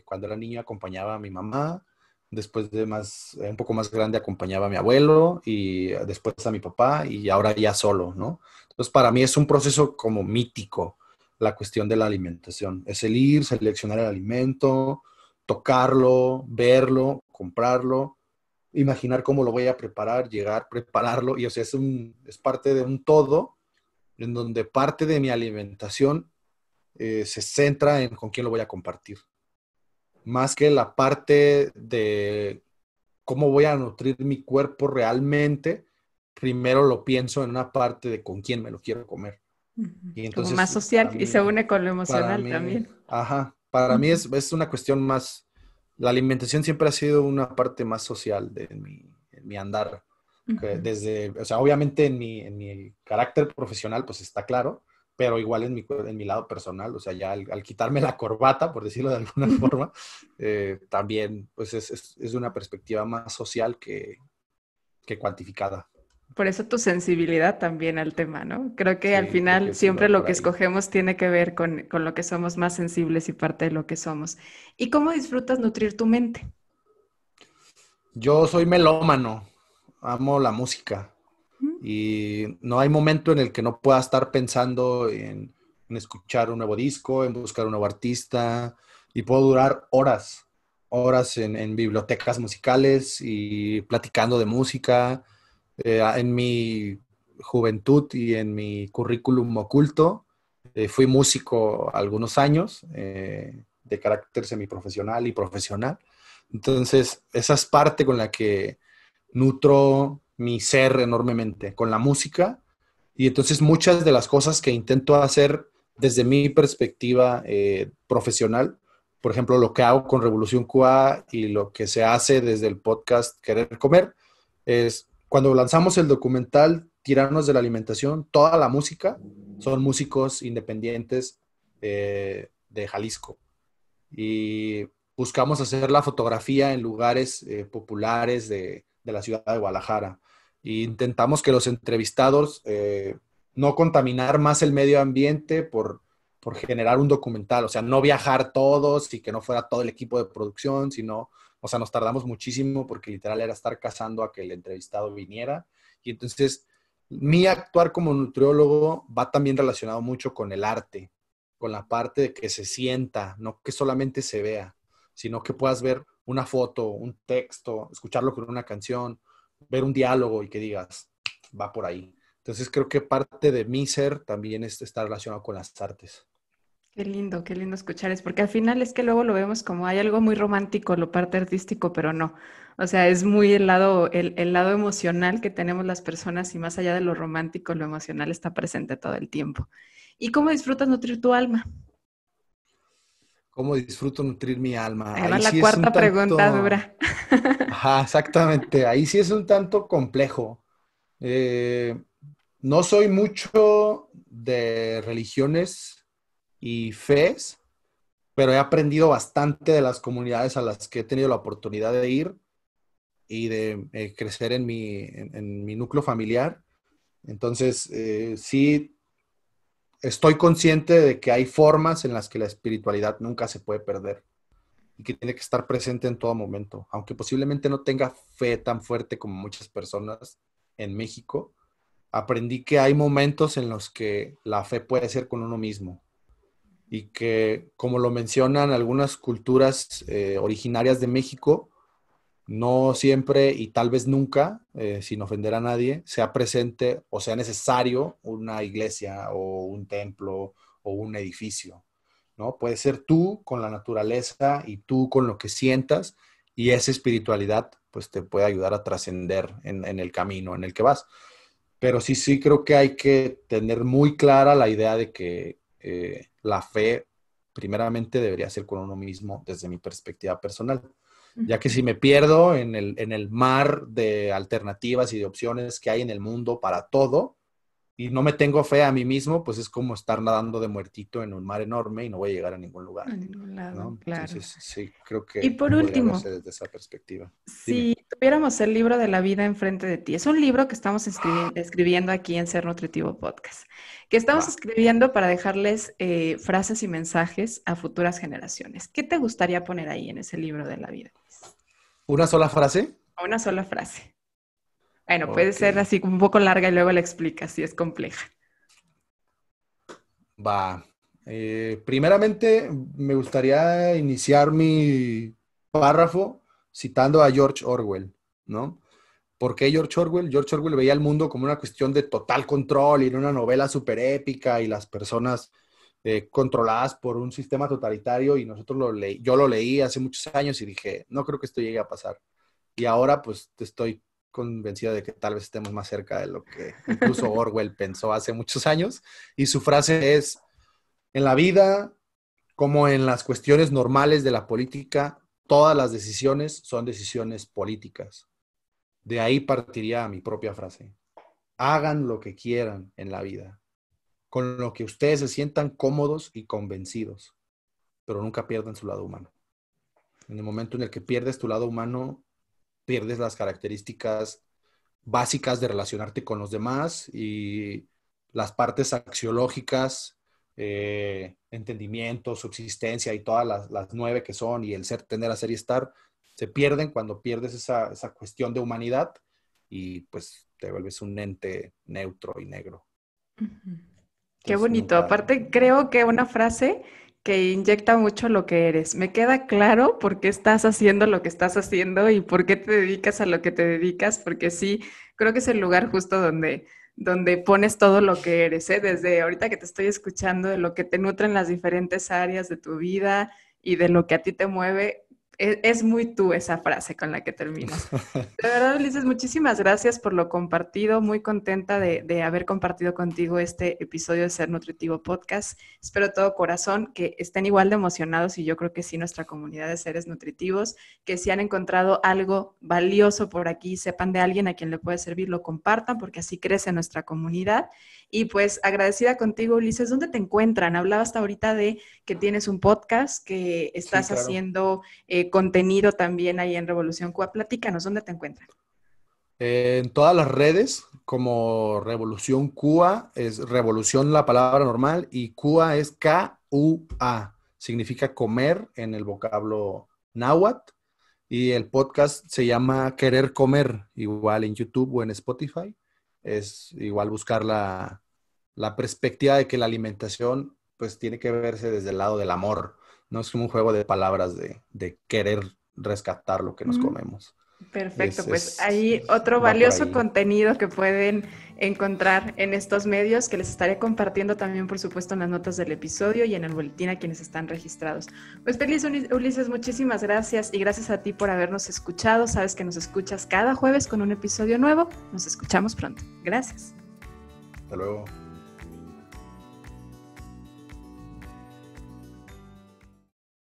[SPEAKER 2] cuando era niño, acompañaba a mi mamá. Después de un poco más grande, acompañaba a mi abuelo y después a mi papá y ahora ya solo, ¿no? Entonces, para mí es un proceso como mítico la cuestión de la alimentación. Es el ir, seleccionar el alimento, tocarlo, verlo, comprarlo, imaginar cómo lo voy a preparar, llegar, prepararlo. Y o sea, es parte de un todo en donde parte de mi alimentación se centra en con quién lo voy a compartir, más que la parte de cómo voy a nutrir mi cuerpo realmente. Primero lo pienso en una parte de con quién me lo quiero comer.
[SPEAKER 1] Ujú.
[SPEAKER 2] Y
[SPEAKER 1] Como más
[SPEAKER 2] entonces
[SPEAKER 1] social y se une con lo emocional también.
[SPEAKER 2] para mí
[SPEAKER 1] Ujú.
[SPEAKER 2] es una cuestión más, la alimentación siempre ha sido una parte más social en mi andar. Que
[SPEAKER 1] Ujú.
[SPEAKER 2] desde, o sea, obviamente en mi carácter profesional, pues está claro, pero igual en mi lado personal, o sea, ya al quitarme la corbata, por decirlo de alguna forma, también, pues es una perspectiva más social que cuantificada.
[SPEAKER 1] Por eso tu sensibilidad también al tema, ¿no? Creo que al
[SPEAKER 2] Sí, creo
[SPEAKER 1] final
[SPEAKER 2] que sí
[SPEAKER 1] siempre
[SPEAKER 2] va
[SPEAKER 1] lo
[SPEAKER 2] por
[SPEAKER 1] que
[SPEAKER 2] ahí.
[SPEAKER 1] escogemos tiene que ver con lo que somos más sensibles y parte de lo que somos. ¿Y cómo disfrutas nutrir tu mente?
[SPEAKER 2] Yo soy melómano, amo la música
[SPEAKER 1] Mm.
[SPEAKER 2] y no hay momento en el que no pueda estar pensando en escuchar un nuevo disco, en buscar un nuevo artista y puedo durar horas, horas en bibliotecas musicales y platicando de música. En mi juventud y en mi currículum oculto, fui músico algunos años de carácter semiprofesional y profesional. Entonces, esa es parte con la que nutro mi ser enormemente, con la música. Y entonces muchas de las cosas que intento hacer desde mi perspectiva profesional, por ejemplo, lo que hago con Revolución QA y lo que se hace desde el podcast Querer Comer, es cuando lanzamos el documental Tiranos de la Alimentación, toda la música son músicos independientes de Jalisco y buscamos hacer la fotografía en lugares populares de la ciudad de Guadalajara. E intentamos que los entrevistados no contaminar más el medio ambiente por generar un documental, o sea, no viajar todos y que no fuera todo el equipo de producción, sino, o sea, nos tardamos muchísimo porque literal era estar cazando a que el entrevistado viniera. Y entonces, mi actuar como nutriólogo va también relacionado mucho con el arte, con la parte de que se sienta, no que solamente se vea, sino que puedas ver una foto, un texto, escucharlo con una canción, ver un diálogo y que digas, va por ahí. Entonces creo que parte de mi ser también está relacionado con las artes.
[SPEAKER 1] Qué lindo escuchar es, porque al final es que luego lo vemos como hay algo muy romántico, lo parte artístico, pero no. O sea, es muy el lado emocional que tenemos las personas y más allá de lo romántico, lo emocional está presente todo el tiempo. ¿Y cómo disfrutas nutrir tu alma?
[SPEAKER 2] ¿Cómo disfruto nutrir mi alma?
[SPEAKER 1] Ahí va
[SPEAKER 2] Ahí
[SPEAKER 1] la
[SPEAKER 2] sí es un
[SPEAKER 1] cuarta pregunta
[SPEAKER 2] tanto,
[SPEAKER 1] dura.
[SPEAKER 2] ajá, exactamente, ahí sí es un tanto complejo. Eh, no soy mucho de religiones y fes, pero he aprendido bastante de las comunidades a las que he tenido la oportunidad de ir y de crecer en mi núcleo familiar. Entonces, sí, estoy consciente de que hay formas en las que la espiritualidad nunca se puede perder y que tiene que estar presente en todo momento, aunque posiblemente no tenga fe tan fuerte como muchas personas en México. Aprendí que hay momentos en los que la fe puede ser con uno mismo y que, como lo mencionan algunas culturas originarias de México, no siempre y tal vez nunca, sin ofender a nadie, sea presente o sea necesario una iglesia o un templo o un edificio, ¿no? Puede ser tú con la naturaleza y tú con lo que sientas, y esa espiritualidad pues te puede ayudar a trascender en el camino en el que vas. Pero sí creo que hay que tener muy clara la idea de que la fe primeramente debería ser con uno mismo desde mi perspectiva personal, ya que si me pierdo en el mar de alternativas y de opciones que hay en el mundo para todo, y no me tengo fe a mí mismo, pues es como estar nadando de muertito en un mar enorme y no voy a llegar a ningún lugar,
[SPEAKER 1] A ningún lado,
[SPEAKER 2] ¿no?
[SPEAKER 1] claro.
[SPEAKER 2] Entonces, sí, creo
[SPEAKER 1] Y
[SPEAKER 2] que
[SPEAKER 1] por
[SPEAKER 2] podría
[SPEAKER 1] último,
[SPEAKER 2] verse desde esa perspectiva. Dime.
[SPEAKER 1] si tuviéramos el libro de la vida enfrente de ti, es un libro que estamos escribiendo aquí en Ser Nutritivo Podcast, que estamos
[SPEAKER 2] Va.
[SPEAKER 1] escribiendo para dejarles frases y mensajes a futuras generaciones. ¿Qué te gustaría poner ahí en ese libro de la vida?
[SPEAKER 2] ¿Una sola frase?
[SPEAKER 1] Una sola frase. Bueno, puede
[SPEAKER 2] Ok,
[SPEAKER 1] ser así un poco larga y luego la explicas si es compleja.
[SPEAKER 2] va. Primeramente, me gustaría iniciar mi párrafo citando a George Orwell, ¿no? ¿Por qué George Orwell? George Orwell veía el mundo como una cuestión de total control y en una novela súper épica y las personas controladas por un sistema totalitario, y yo lo leí hace muchos años y dije, no creo que esto llegue a pasar. Y ahora pues estoy convencido de que tal vez estemos más cerca de lo que incluso Orwell pensó hace muchos años. Y su frase es: en la vida, como en las cuestiones normales de la política, todas las decisiones son decisiones políticas. De ahí partiría mi propia frase: hagan lo que quieran en la vida, con lo que ustedes se sientan cómodos y convencidos, pero nunca pierdan su lado humano. En el momento en el que pierdes tu lado humano, pierdes las características básicas de relacionarte con los demás y las partes axiológicas, entendimiento, subsistencia y todas las 9 que son, y el ser, tener, hacer y estar, se pierden cuando pierdes esa cuestión de humanidad y pues te vuelves un ente neutro y negro.
[SPEAKER 1] Ujú. Qué
[SPEAKER 2] Entonces
[SPEAKER 1] bonito.
[SPEAKER 2] nunca...
[SPEAKER 1] Aparte, creo que una frase que inyecta mucho lo que eres. Me queda claro por qué estás haciendo lo que estás haciendo y por qué te dedicas a lo que te dedicas, porque sí, creo que es el lugar justo donde pones todo lo que eres, ¿eh? Desde ahorita que te estoy escuchando, de lo que te nutren las diferentes áreas de tu vida y de lo que a ti te mueve. Es muy tú esa frase con la que terminas. De verdad, Ulises, muchísimas gracias por lo compartido. Muy contenta de haber compartido contigo este episodio de Ser Nutritivo Podcast. Espero de todo corazón que estén igual de emocionados, y yo creo que sí, nuestra comunidad de seres nutritivos, que si han encontrado algo valioso por aquí, sepan de alguien a quien le puede servir, lo compartan, porque así crece nuestra comunidad. Y pues agradecida contigo, Ulises. ¿Dónde te encuentran? Hablabas hasta ahorita de que tienes un podcast, que
[SPEAKER 2] Sí,
[SPEAKER 1] estás
[SPEAKER 2] claro.
[SPEAKER 1] haciendo contenido también ahí en Revolución Cuba. Platícanos, ¿dónde te encuentran?
[SPEAKER 2] En todas las redes, como Revolución Cuba, es revolución la palabra normal, y Cuba es K-U-A, significa comer en el vocablo náhuatl, y el podcast se llama Querer Comer, igual en YouTube o en Spotify. Es igual buscar la perspectiva de que la alimentación pues tiene que verse desde el lado del amor, no es como un juego de palabras de querer rescatar lo que nos
[SPEAKER 1] Mm,
[SPEAKER 2] comemos.
[SPEAKER 1] perfecto, pues ahí otro
[SPEAKER 2] Va por
[SPEAKER 1] valioso
[SPEAKER 2] ahí.
[SPEAKER 1] contenido que pueden encontrar en estos medios, que les estaré compartiendo también, por supuesto, en las notas del episodio y en el boletín a quienes están registrados. Pues feliz, Ulises, muchísimas gracias, y gracias a ti por habernos escuchado. Sabes que nos escuchas cada jueves con un episodio nuevo. Nos escuchamos pronto. Gracias.
[SPEAKER 2] Hasta luego.